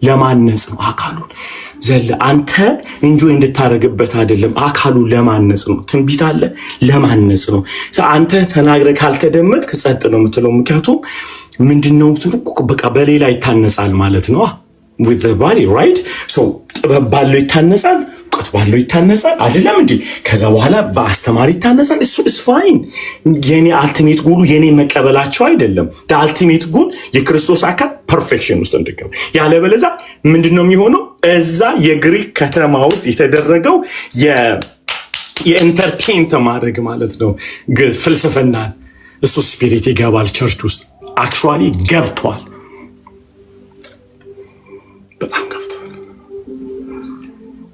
ለማነጽ ነው አካሉን ዘለ አንተ እንጆይ እንድታረግበት አይደለም፣ አካሉ ለማነጽ ነው። ትንቢት አለ ለማነጽ ነው። አንተ ተናግረህ ካልተደመጥክ ጸጥ ነው የምትለው። ምክንያቱም ምንድነው በቃ በሌላ ይታነጻል ማለት ነው። with the body right so ጥበብ ባለው ይታነጻል፣ እውቀት ባለው ይታነጻል አይደለም እንዴ? ከዛ በኋላ በአስተማሪ ይታነጻል። እሱ is fine። የኔ አልቲሜት ጎሉ የኔ መቀበላቸው አይደለም። አልቲሜት ጎል የክርስቶስ አካል ፐርፌክሽን ውስጥ እንድገባ። ያለበለዚያ ምንድነው የሚሆነው? እዛ የግሪክ ከተማ ውስጥ የተደረገው የኢንተርቴን ማድረግ ማለት ነው ፍልስፍና፣ እሱ ስፒሪት ይገባል ቸርች ውስጥ። አክቹአሊ ገብቷል፣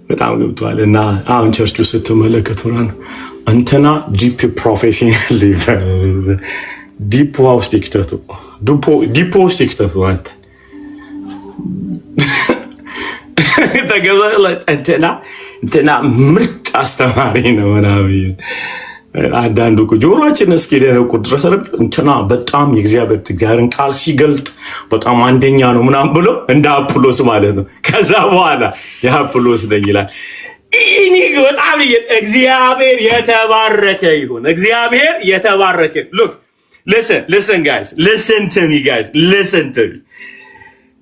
በጣም ገብቷል። እና አሁን ቸርች ውስጥ ስትመለከቱ እንትና ዲፕ ፕሮፌሽናል ዲፕ ውስጥ ይክተቱ፣ ዲፕ ውስጥ ይክተቱ። አንተ እንትና ምርጥ አስተማሪ ነው ምናምን። አንዳንዱ ጆሮአችን እስኪደነቁ ድረስ እንትና በጣም የእግዚአብሔርን ቃል ሲገልጥ በጣም አንደኛ ነው ምናምን ብሎ እንደ አጵሎስ ማለት ነው። ከዛ በኋላ የአጵሎስ ነኝ ይላል። እኔ በጣም እግዚአብሔር የተባረከ ይሁን፣ እግዚአብሔር የተባረከ። look listen guys, listen to me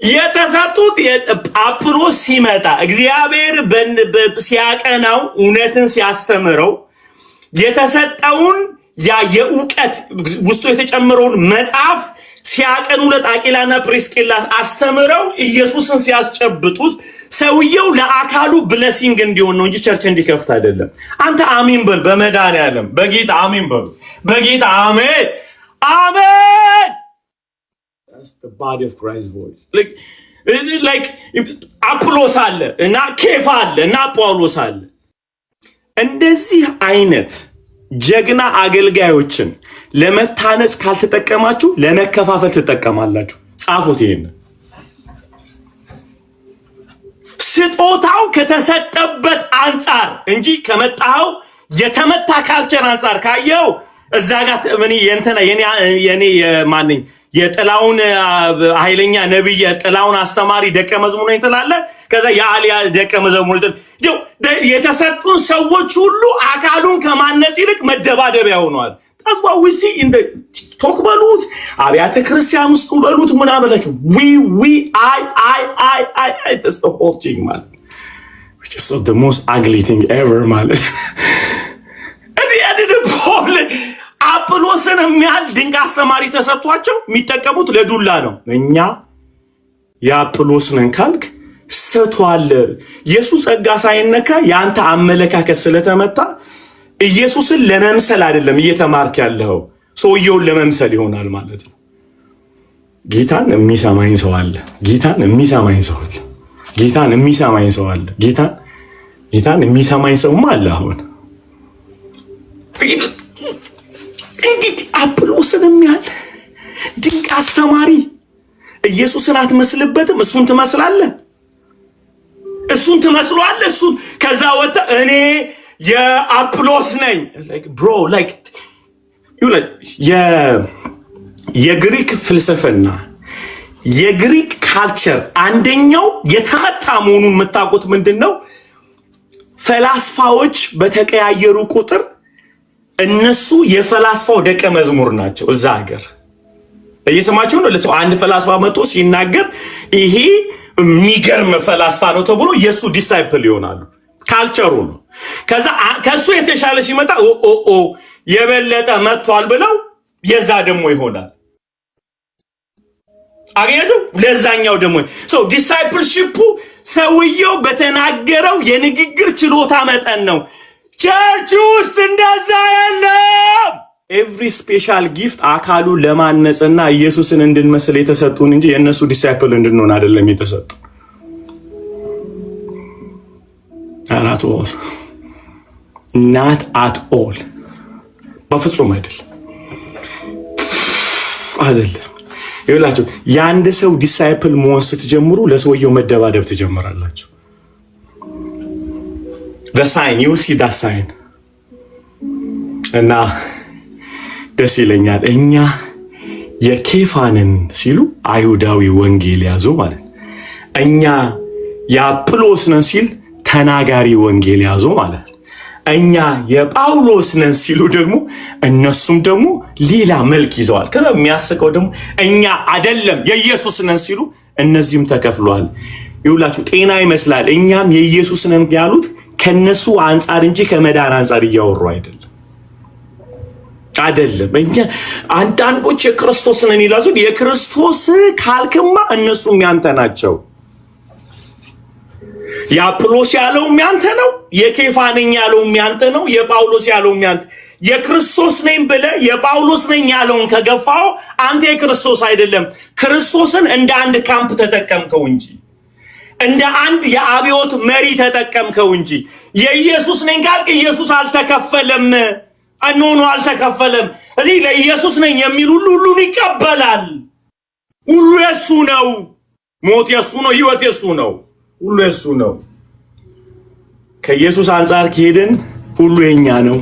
የተሰጡት አጵሎስ ሲመጣ እግዚአብሔር ሲያቀናው እውነትን ሲያስተምረው የተሰጠውን ያ የእውቀት ውስጡ የተጨመረውን መጽሐፍ ሲያቀኑለት አቂላና ፕሪስቂላ አስተምረው ኢየሱስን ሲያስጨብጡት ሰውየው ለአካሉ ብለሲንግ እንዲሆን ነው እንጂ ቸርች እንዲከፍት አይደለም። አንተ አሜን በል፣ በመድኃኒዓለም በጌታ አሜን በሉ፣ በጌታ አሜን አሜን። that's the body of Christ's voice like አጵሎስ አለ እና ኬፋ አለ እና ጳውሎስ አለ። እንደዚህ አይነት ጀግና አገልጋዮችን ለመታነጽ ካልተጠቀማችሁ ለመከፋፈል ትጠቀማላችሁ። ጻፉት ይሄን። ስጦታው ከተሰጠበት አንፃር እንጂ ከመጣው የተመታ ካልቸር አንፃር ካየው እዛ ጋር ምን የእንትና የኔ የማንኝ የጥላውን ኃይለኛ ነብይ ጥላውን አስተማሪ ደቀ መዝሙር ነኝ ትላለህ። ከዛ የአሊያ ደቀ መዝሙር የተሰጡን ሰዎች ሁሉ አካሉን ከማነጽ ይልቅ መደባደቢያ ሆነዋል። that's what we see in the talk በሉት አብያተ ክርስቲያን ውስጥ በሉት ምናምን like we I that's the whole thing man, which is so the most ugly thing ever ማለት ፖል አጵሎስን የሚያህል ድንቅ አስተማሪ ተሰጥቷቸው የሚጠቀሙት ለዱላ ነው። እኛ የአጵሎስ ነን ካልክ ሰቷል። ኢየሱስ ጸጋ ሳይነካ ያንተ አመለካከት ስለተመታ ኢየሱስን ለመምሰል አይደለም እየተማርክ ያለው ሰውየውን ለመምሰል ይሆናል ማለት ነው። ጌታን የሚሰማኝ ሰው አለ። ጌታን የሚሰማኝ ሰው አለ። ጌታን የሚሰማኝ ሰው አለ። ጌታን ጌታን የሚሰማኝ ሰውማ አለ። አሁን እንዴት አጵሎስን የሚያህል ድንቅ አስተማሪ ኢየሱስን አትመስልበትም? እሱን ትመስላለህ፣ እሱን ትመስሏለህ። እሱን ከዛ ወጣ እኔ የአጵሎስ ነኝ ብሮ ላይክ የግሪክ ፍልስፍና የግሪክ ካልቸር አንደኛው የተመታ መሆኑን የምታውቁት ምንድነው? ፈላስፋዎች በተቀያየሩ ቁጥር እነሱ የፈላስፋው ደቀ መዝሙር ናቸው። እዛ ሀገር እየሰማችሁ ነው። ለሰው አንድ ፈላስፋ መጥቶ ሲናገር ይሄ የሚገርም ፈላስፋ ነው ተብሎ የሱ ዲሳይፕል ይሆናሉ። ካልቸሩ ነው። ከዛ ከሱ የተሻለ ሲመጣ የበለጠ መጥቷል ብለው የዛ ደግሞ ይሆናል። አገኛችሁ? ለዛኛው ደግሞ ዲሳይፕልሺፑ ሰውየው በተናገረው የንግግር ችሎታ መጠን ነው። ቸርች ውስጥ እንደዛ የለም። ኤቭሪ ስፔሻል ጊፍት አካሉ ለማነጽና ኢየሱስን እንድንመስል የተሰጡን እንጂ የእነሱ ዲሳይፕል እንድንሆን አይደለም የተሰጡ። ናት አት ኦል በፍጹም አይደለም። ይኸውላችሁ የአንድ ሰው ዲሳይፕል መሆን ስትጀምሩ ለሰውየው መደባደብ ትጀምራላችሁ። በሳይን ዩ ሲ ዳት ሳይን እና ደስ ይለኛል። እኛ የኬፋንን ሲሉ አይሁዳዊ ወንጌል ያዙ ማለት፣ እኛ የአጵሎስ ነን ሲል ተናጋሪ ወንጌል ያዙ ማለት፣ እኛ የጳውሎስ ነን ሲሉ ደግሞ እነሱም ደግሞ ሌላ መልክ ይዘዋል። ከዛ የሚያስቀው ደግሞ እኛ አይደለም የኢየሱስ ነን ሲሉ እነዚህም ተከፍሏል። ይውላችሁ ጤና ይመስላል። እኛም የኢየሱስ ነን ያሉት ከነሱ አንጻር እንጂ ከመዳን አንጻር እያወሩ አይደለም። እኛ አንዳንዶች የክርስቶስ ነን ይላሉ። የክርስቶስ ካልክማ እነሱም ያንተ ናቸው። የአጵሎስ ያለውም ያንተ ነው፣ የኬፋ ነኝ ያለውም ያንተ ነው፣ የጳውሎስ ያለውም ያንተ። የክርስቶስ ነኝ ብለህ የጳውሎስ ነኝ ያለውን ከገፋው አንተ የክርስቶስ አይደለም። ክርስቶስን እንደ አንድ ካምፕ ተጠቀምከው እንጂ እንደ አንድ የአብዮት መሪ ተጠቀምከው እንጂ የኢየሱስ ነኝ ካልክ ኢየሱስ አልተከፈለም። አኖኖ አልተከፈለም። እዚህ ለኢየሱስ ነኝ የሚል ሁሉን ይቀበላል። ሁሉ የሱ ነው። ሞት የሱ ነው፣ ህይወት የሱ ነው፣ ሁሉ የሱ ነው። ከኢየሱስ አንጻር ከሄድን ሁሉ የኛ ነው።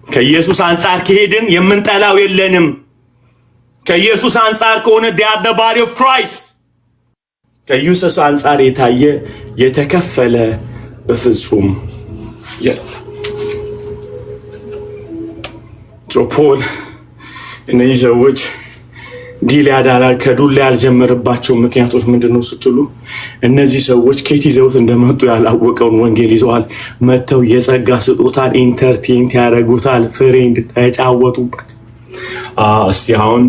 ከኢየሱስ አንጻር ከሄድን የምንጠላው የለንም። ከኢየሱስ አንጻር ከሆነ the body of Christ ከኢየሱስ አንጻር የታየ የተከፈለ በፍጹም የለም። ፖል እነዚህ ሰዎች ዲል ያዳላል ከዱላ ያልጀመረባቸው ምክንያቶች ምንድነው ስትሉ፣ እነዚህ ሰዎች ከየት ይዘውት እንደመጡ ያላወቀውን ወንጌል ይዘዋል። መተው የጸጋ ስጦታን ኢንተርቴይን ያደርጉታል። ፍሬንድ ተጫወቱበት። እስቲ አሁን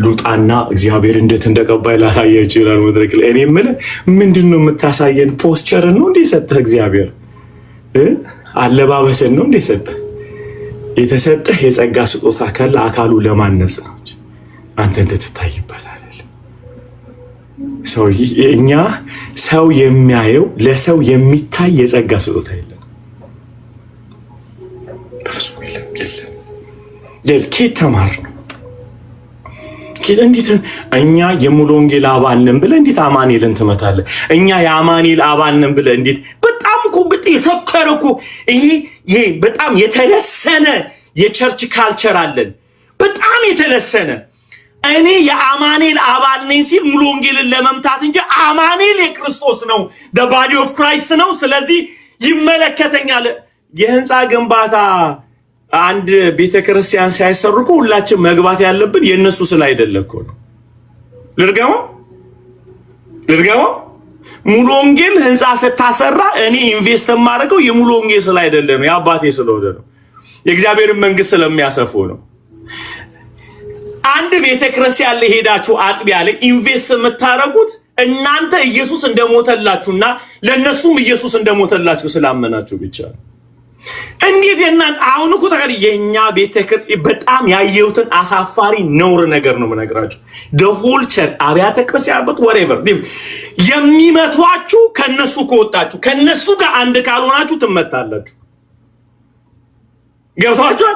ሉጣና እግዚአብሔር እንዴት እንደቀባይ ላሳየው ይችላል መድረክ ላይ። እኔ የምልህ ምንድነው የምታሳየን? ፖስቸርን ነው እንዴ ሰጠህ እግዚአብሔር? አለባበስን ነው እንዴ ሰጠህ? የተሰጠህ የጸጋ ስጦታ ካለ አካሉ ለማነጽ ነው እንጂ አንተ እንድትታይበት አይደለም። እኛ ሰው የሚያየው ለሰው የሚታይ የጸጋ ስጦታ የለም፣ በፍጹም የለም። ኬት ተማር ነው እንዴት እኛ የሙሉ ወንጌል አባል ነን ብለህ እንዴት አማኑኤልን ትመታለህ? እኛ የአማኑኤል አባል ነን ብለህ እንዴት? በጣም እኮ የሰከረ እኮ ይሄ በጣም የተለሰነ የቸርች ካልቸር አለን። በጣም የተለሰነ እኔ የአማኑኤል አባል ነኝ ሲል ሙሉ ወንጌልን ለመምታት እንጂ አማኑኤል የክርስቶስ ነው፣ the body of Christ ነው፣ ስለዚህ ይመለከተኛል። የህንፃ ግንባታ አንድ ቤተክርስቲያን ሲያሰሩ እኮ ሁላችን መግባት ያለብን የነሱ ስላይደለ እኮ ነው። ልርገመው ሙሉ ወንጌል ህንፃ ስታሰራ እኔ ኢንቨስት የማደርገው የሙሉ ወንጌል ስላይደለ ነው፣ የአባቴ ስለሆነ ነው፣ የእግዚአብሔርን መንግስት ስለሚያሰፉ ነው። አንድ ቤተክርስቲያን ላይ ሄዳችሁ አጥቢያ ላይ ኢንቨስት የምታደርጉት እናንተ ኢየሱስ እንደሞተላችሁና ለነሱም ኢየሱስ እንደሞተላችሁ ስላመናችሁ ብቻ ነው። እንዴት የናን አሁን እኮ ተቀር የኛ ቤተክርስቲያን በጣም ያየሁትን አሳፋሪ ነውር ነገር ነው የምነግራችሁ። the whole church አብያተ ክርስቲያን but whatever የሚመቷችሁ ከነሱ ከወጣችሁ ከነሱ ጋር አንድ ካልሆናችሁ ትመታላችሁ። ገብቷችሁ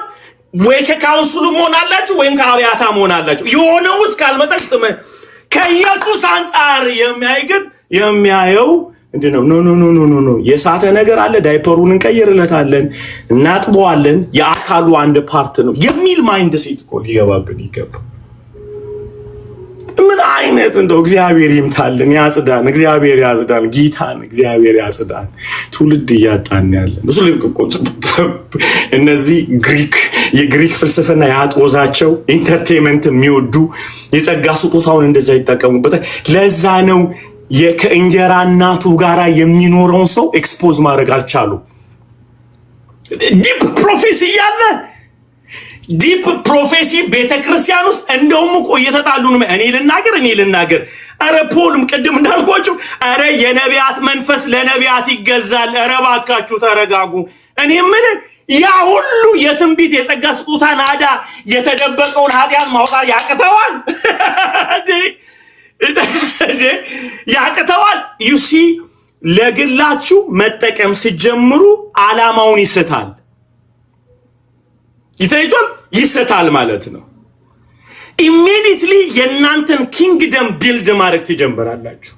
ወይ ከካውንስሉ መሆን አላችሁ ወይም ከአብያታ መሆን አላችሁ። የሆነው እስካልመጣች ከኢየሱስ አንፃር የሚያየው እንዴነው ኖ የሳተ ነገር አለ፣ ዳይፐሩን እንቀይርለታለን፣ እናጥበዋለን፣ የአካሉ አንድ ፓርት ነው የሚል ማይንድ ሴት እኮ ሊገባብን ይገባል። ምን አይነት እንደው እግዚአብሔር ይምታልን፣ ያጽዳን፣ እግዚአብሔር ያጽዳን፣ ጌታን እግዚአብሔር ያጽዳን። ትውልድ እያጣን ያለን እሱ ልብቆ እነዚህ የግሪክ ፍልስፍና ያጦዛቸው ኢንተርቴይንመንት የሚወዱ የጸጋ ስጦታውን እንደዛ ይጠቀሙበታል። ለዛ ነው ከእንጀራ እናቱ ጋራ የሚኖረውን ሰው ኤክስፖዝ ማድረግ አልቻሉ። ዲፕ ፕሮፌሲ ያለ ዲፕ ፕሮፌሲ ቤተክርስቲያን ውስጥ እንደውም እኮ እየተጣሉ ነው። እኔ ልናገር አረ ፖልም ቅድም እንዳልኳችሁ አረ የነቢያት መንፈስ ለነቢያት ይገዛል። አረ ባካችሁ ተረጋጉ። እኔ ምን ያ ሁሉ የትንቢት የጸጋ ስጦታ ናዳ የተደበቀውን ኃጢአት ማውጣት ያቅተዋል ያቅተዋል። ዩሲ ለግላችሁ መጠቀም ሲጀምሩ ዓላማውን ይስታል። ይሰታል ማለት ነው። ኢሚዲየትሊ የናንተን ኪንግደም ቢልድ ማድረግ ትጀምራላችሁ።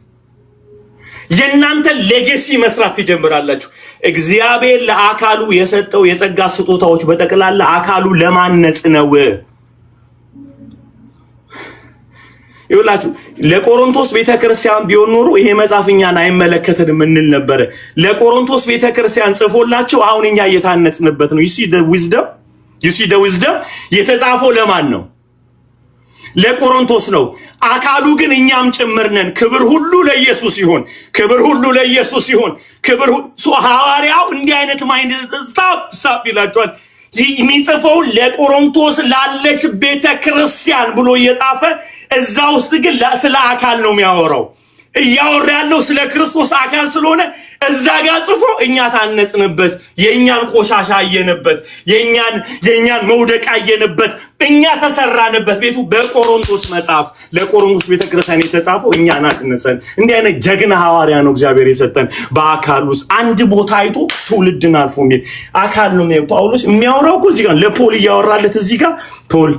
የናንተን ሌጌሲ መስራት ትጀምራላችሁ። እግዚአብሔር ለአካሉ የሰጠው የጸጋ ስጦታዎች በጠቅላላ አካሉ ለማነጽ ነው። ይውላችሁ ለቆሮንቶስ ቤተክርስቲያን ቢሆን ኖሮ ይሄ መጻፍኛን አይመለከተንም እንል ነበር። ለቆሮንቶስ ቤተክርስቲያን ጽፎላቸው አሁን እኛ እየታነጽንበት ነው። you see the wisdom የተጻፈው ለማን ነው? ለቆሮንቶስ ነው። አካሉ ግን እኛም ጭምርነን። ክብር ሁሉ ለኢየሱስ ይሁን፣ ክብር ሁሉ ለኢየሱስ ይሁን። ክብር ሐዋርያው እንዲህ አይነት ማይንድ ስታፕ ይላቸዋል። የሚጽፈው ለቆሮንቶስ ላለች ቤተክርስቲያን ብሎ እየጻፈ እዛ ውስጥ ግን ስለ አካል ነው የሚያወራው። እያወራ ያለው ስለ ክርስቶስ አካል ስለሆነ እዛ ጋር ጽፎ እኛ ታነጽንበት፣ የኛን ቆሻሻ አየንበት፣ የኛን መውደቅ አየንበት፣ እኛ ተሰራንበት። ቤቱ በቆሮንቶስ መጽሐፍ ለቆሮንቶስ ቤተክርስቲያን የተጻፈው እኛ ናትነጸን። እንዲህ አይነት ጀግና ሐዋርያ ነው እግዚአብሔር የሰጠን። በአካል ውስጥ አንድ ቦታ አይቶ ትውልድን አልፎ የሚል አካል ነው ጳውሎስ የሚያወራው እኮ እዚህ ጋር ለፖል እያወራለት እዚህ ጋር ፖል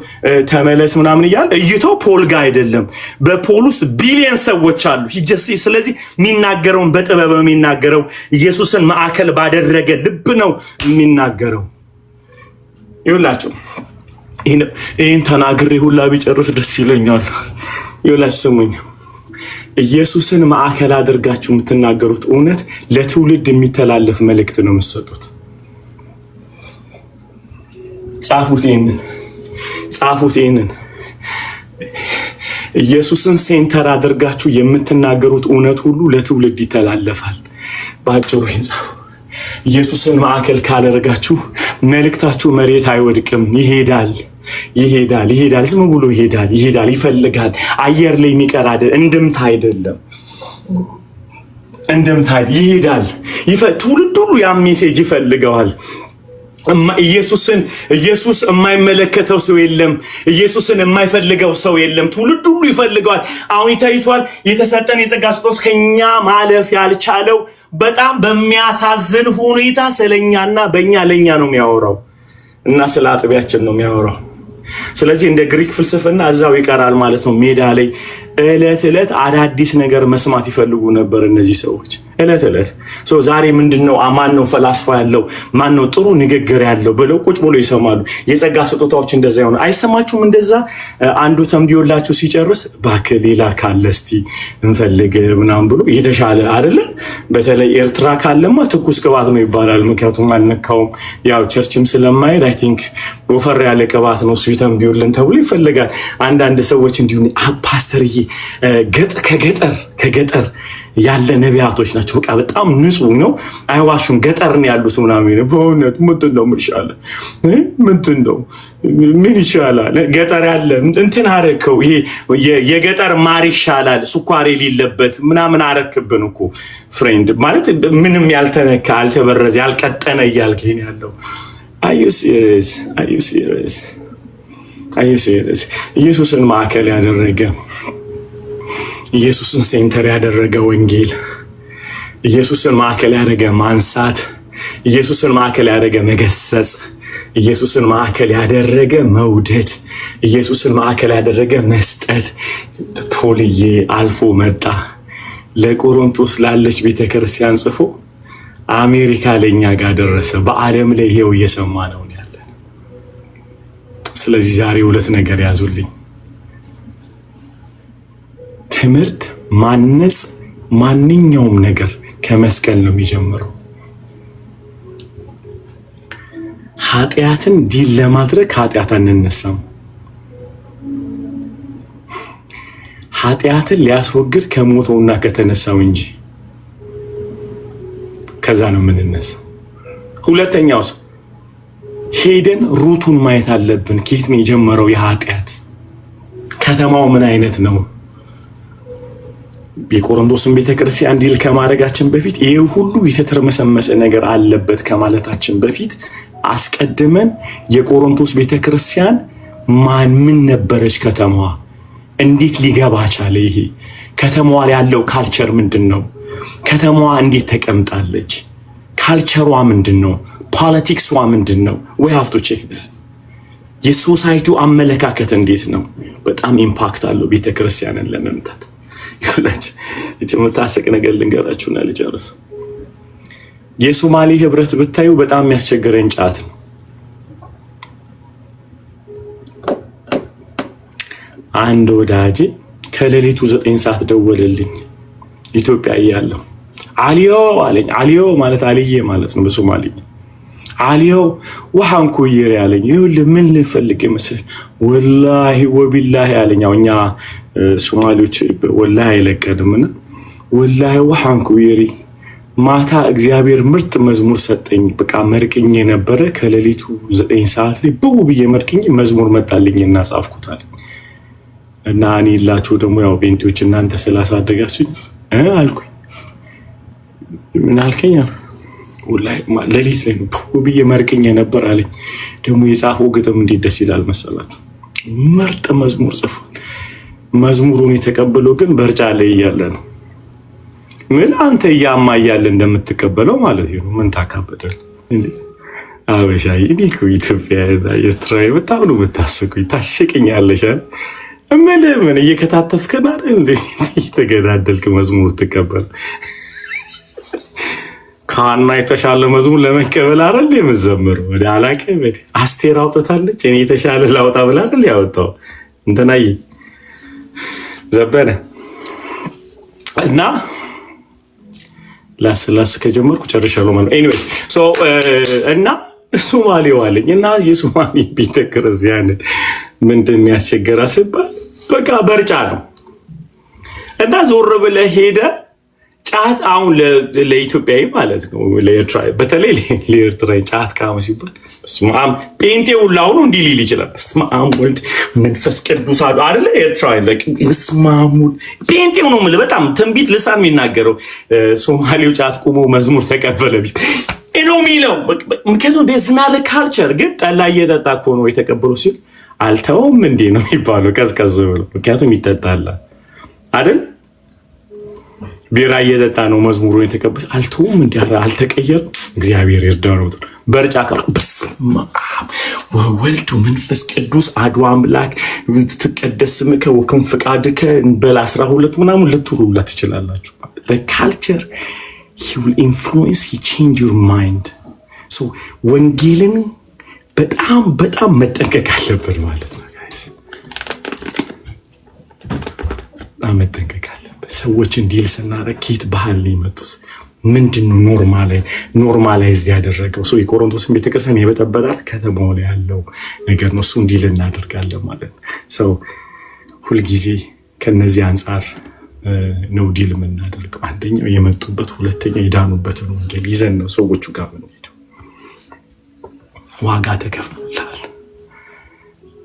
ተመለስ ምናምን እያለ እይተው ፖል ጋር አይደለም። በፖል ውስጥ ቢሊየን ሰዎች አሉ። ስለዚህ የሚናገረውን በጥበብ ነው የሚናገረው። ኢየሱስን ማዕከል ባደረገ ልብ ነው የሚናገረው። ይውላችሁ ይህን ተናግሬ ሁላ ቢጨርስ ደስ ይለኛል። ይውላችሁ ስሙኝ፣ ኢየሱስን ማዕከል አድርጋችሁ የምትናገሩት እውነት ለትውልድ የሚተላለፍ መልእክት ነው የምትሰጡት። ጻፉት ይህንን ኢየሱስን ሴንተር አድርጋችሁ የምትናገሩት እውነት ሁሉ ለትውልድ ይተላለፋል። ባጭሩ ይጻፉ። ኢየሱስን ማዕከል ካላደረጋችሁ መልእክታችሁ መሬት አይወድቅም፣ ይሄዳል። ዝም ብሎ ይሄዳል፣ ይፈልጋል። አየር ላይ የሚቀር አይደለም፣ እንድምታ ይሄዳል። ትውልድ ሁሉ ያ ሜሴጅ ይፈልገዋል። ኢየሱስ የማይመለከተው ሰው የለም። ኢየሱስን የማይፈልገው ሰው የለም። ትውልድ ሁሉ ይፈልገዋል። አሁን ይታያችኋል። የተሰጠን የጸጋ ስጦታ ከኛ ማለፍ ያልቻለው በጣም በሚያሳዝን ሁኔታ ስለኛና ለኛ ነው የሚያወራው እና ስለ አጥቢያችን ነው የሚያወራው። ስለዚህ እንደ ግሪክ ፍልስፍና እዛው ይቀራል ማለት ነው። ሜዳ ላይ እለት አዳዲስ ነገር መስማት ይፈልጉ ነበር እነዚህ ሰዎች እለት ዛሬ ምንድነው ማን ነው ፈላስፋ ያለው ማን ነው ጥሩ ንግግር ያለው ብለው ቁጭ ብሎ ይሰማሉ። የጸጋ ስጦታዎች እንደዛ ይሆነ አይሰማችሁም? እንደዛ አንዱ ተምዲዮላችሁ ሲጨርስ ባከ ሌላ ካለ እስቲ እንፈልግ ምናምን ብሎ የተሻለ አይደለ። በተለይ ኤርትራ ካለማ ትኩስ ቅባት ነው ይባላል። ምክንያቱም አልነካውም ያው ቸርችም ስለማይሄድ አይ ቲንክ ወፈር ያለ ቅባት ነው እሱ ተምዲዮልን ተብሎ ይፈልጋል። አንዳንድ ሰዎች እንዲሁ ፓስተርዬ ከገጠር ያለ ነቢያቶች ናቸው። በቃ በጣም ንጹህ ነው፣ አይዋሹም። ገጠር ነው ያሉት ምናምን። በእውነት ምንድን ነው ምሻለ ምንድን ነው ምን ይሻላል? ገጠር ያለ እንትን አረከው። ይሄ የገጠር ማር ይሻላል ስኳር የሌለበት ምናምን አረክብን እኮ ፍሬንድ። ማለት ምንም ያልተነካ ያልተበረዘ ያልቀጠነ እያልከኝ ያለው አዩ ሲሪየስ ኢየሱስን ማዕከል ያደረገ ኢየሱስን ሴንተር ያደረገ ወንጌል፣ ኢየሱስን ማዕከል ያደረገ ማንሳት፣ ኢየሱስን ማዕከል ያደረገ መገሰጽ፣ ኢየሱስን ማዕከል ያደረገ መውደድ፣ ኢየሱስን ማዕከል ያደረገ መስጠት። ፖልዬ አልፎ መጣ። ለቆሮንቶስ ላለች ቤተክርስቲያን ጽፎ አሜሪካ ለኛ ጋር ደረሰ። በዓለም ላይ ይሄው እየሰማ ነው ያለን። ስለዚህ ዛሬ ሁለት ነገር ያዙልኝ። ትምህርት፣ ማነጽ፣ ማንኛውም ነገር ከመስቀል ነው የሚጀምረው። ኃጢአትን ዲል ለማድረግ ኃጢአት አንነሳም። ኃጢአትን ሊያስወግድ ከሞተውና ከተነሳው እንጂ ከዛ ነው የምንነሳው። ሁለተኛው ሄደን ሩቱን ማየት አለብን። ከየት ነው የጀመረው የኃጢአት? ከተማው ምን አይነት ነው? የቆሮንቶስን ቤተክርስቲያን ዲል ከማድረጋችን በፊት ይሄ ሁሉ የተተርመሰመሰ ነገር አለበት ከማለታችን በፊት አስቀድመን የቆሮንቶስ ቤተክርስቲያን ምን ነበረች? ከተማዋ እንዴት ሊገባ ቻለ? ይሄ ከተማዋ ያለው ካልቸር ምንድነው? ከተማዋ እንዴት ተቀምጣለች? ካልቸሯ ምንድነው? ፖለቲክስዋ ምንድነው? we have to check that። የሶሳይቲው አመለካከት እንዴት ነው? በጣም ኢምፓክት አለው ቤተክርስቲያንን ለመምታት። ይኸውላችሁ እቺ የምታስቅ ነገር ልንገራችሁና ልጨርስ። የሶማሌ ህብረት ብታዩ በጣም የሚያስቸግረኝ ጫት ነው። አንድ ወዳጄ ከሌሊቱ 9 ሰዓት ደወለልኝ። ኢትዮጵያ እያለሁ አሊዮ አለኝ። አሊዮ ማለት አልዬ ማለት ነው በሶማሊኛ። አሊዮ ወሃን ኩይር ያለኝ። ይኸውልህ ምን ልፈልግ ይመስል ወላሂ ወቢላሂ አለኝ። እኛ ሶማሌዎች ወላሂ አይለቀድምና ወላሂ ወሃን ኩይሪ ማታ እግዚአብሔር ምርጥ መዝሙር ሰጠኝ። በቃ መርቅኝ የነበረ ከሌሊቱ 9 ሰዓት ላይ ብው ብዬ መርቅኝ መዝሙር መጣልኝና ጻፍኩታል። እና እኔ ላችሁ ደግሞ ያው ቤንቲዎች እናንተ ስላሳደጋችሁኝ አልኩኝ። ምን አልከኝ? ወላሂ ሌሊት ላይ ነው ብው ብዬ መርቅኝ ነበር አለኝ። ደግሞ የጻፈው ግጥም እንዴት ደስ ይላል መሰላችሁ! ምርጥ መዝሙር ጽፏል። መዝሙሩን የተቀበለው ግን በርጫ ላይ እያለ ነው። ምን አንተ ያማ እያለ እንደምትቀበለው ማለት ነው። ምን ታካበደል? አበሻይ እኮ ኢትዮጵያ ኤርትራ በጣም ነው የምታስቁኝ። ታሽቅኛለሽ ምን እየከታተፍከን አይደል እንዴ? እየተገዳደልክ መዝሙር ትቀበል። ካና የተሻለ መዝሙር ለመቀበል አይደል የምትዘምረው? ወደ አላቀ በዲ አስቴር አውጥታለች። እኔ የተሻለ ላውጣ ብላ አይደል ያወጣው እንተናይ ዘበነ እና ላስ ከጀመርኩ ጨርሻለሁ ማለት ኤኒዌይስ እና ሶማሌው አለኝ እና የሶማሌ ቤተክርስቲያን ምንድን ያስቸገራ ሲባል በቃ በርጫ ነው እና ዞር ብለህ ሄደ ጫት አሁን ለኢትዮጵያዊ ማለት ነው ለኤርትራ በተለይ ለኤርትራ ጫት ካም ሲባል ስማም ፔንቴው ላው ነው እንዲህ ሊል ይችላል። ስማም ወልድ መንፈስ ቅዱስ አይደለ ኤርትራዊ ስማም ፔንቴው ነው ማለት በጣም ትንቢት ልሳን የሚናገረው ሶማሌው ጫት ቆሞ መዝሙር ተቀበለ ነው የሚለው። ምክንያቱም ደስናለ ካልቸር ግን ጠላ እየጠጣ እኮ ነው የተቀበለው ሲል አልተውም እንዴ ነው የሚባለው ቀዝቀዝ ብሎ ምክንያቱም ይጠጣል አይደል? ቢራ እየጠጣ ነው መዝሙሩን የተቀበለ አልተውም እንዴ አልተቀየር። እግዚአብሔር ይርዳው። በርጫ ካል በስመ አብ ወወልድ መንፈስ ቅዱስ አሐዱ አምላክ ትቀደስ ስምከ ወክን ፍቃድከ በል 12 ምናምን ልትሩላ ትችላላችሁ። the culture he will influence, he change your mind. so ወንጌልን በጣም መጠንቀቅ አለበት ማለት ነው ጋይስ። መጠንቀቅ አለበት። ሰዎችን ዲል ስናደርግ ኬት ባህል ላይ መጡት ምንድነው ኖርማላይዝ ያደረገው ሰው የቆሮንቶስን ቤተክርስቲያን የበጠበጣት ከተማው ላይ ያለው ነገር ነው። እሱን ዲል እናደርጋለን ማለት ነው። ሰው ሁልጊዜ ከነዚህ አንፃር ነው ዲል የምናደርገው። አንደኛው የመጡበት፣ ሁለተኛው የዳኑበትን ወንጌል ይዘን ነው ሰዎቹ ጋር የምንሄደው። ዋጋ ተከፍሎልሃል።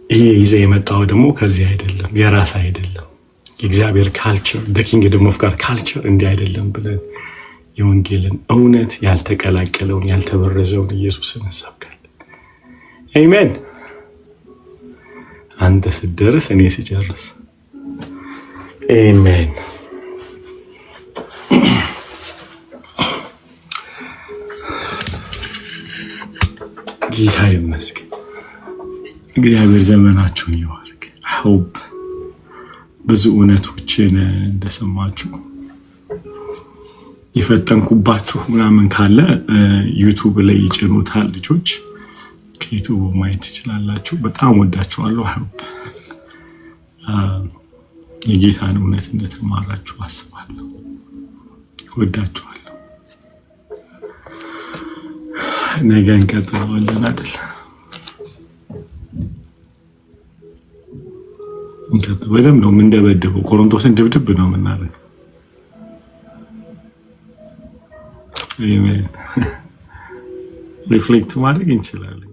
ይሄ ይዘህ የመጣው ደግሞ ከዚህ አይደለም፣ የራስ አይደለም፣ የእግዚአብሔር ካልቸር the kingdom of God ካልቸር እንዲህ አይደለም ብለን የወንጌልን እውነት ያልተቀላቀለውን ያልተበረዘውን ኢየሱስን እንሰብካለን። አሜን። አንተ ስትደርስ እኔ ስጨርስ። አሜን። ጌታ ይመስገን። እግዚአብሔር ዘመናችሁን ይባርክ። ሆፕ ብዙ እውነቶችን እንደሰማችሁ የፈጠንኩባችሁ ምናምን ካለ ዩቲዩብ ላይ ይጭኑታል ልጆች፣ ከዩቲዩብ ማየት ትችላላችሁ። በጣም ወዳችኋለሁ። ሆፕ የጌታን እውነት እንደተማራችሁ አስባለሁ። ወዳችኋለሁ። ነገ እንቀጥላለን አይደል? በደምብ ነው የምንደበድበው። ቆሮንቶስን ድብድብ ነው የምናደርገው። ሪፍሌክት ማድረግ እንችላለን።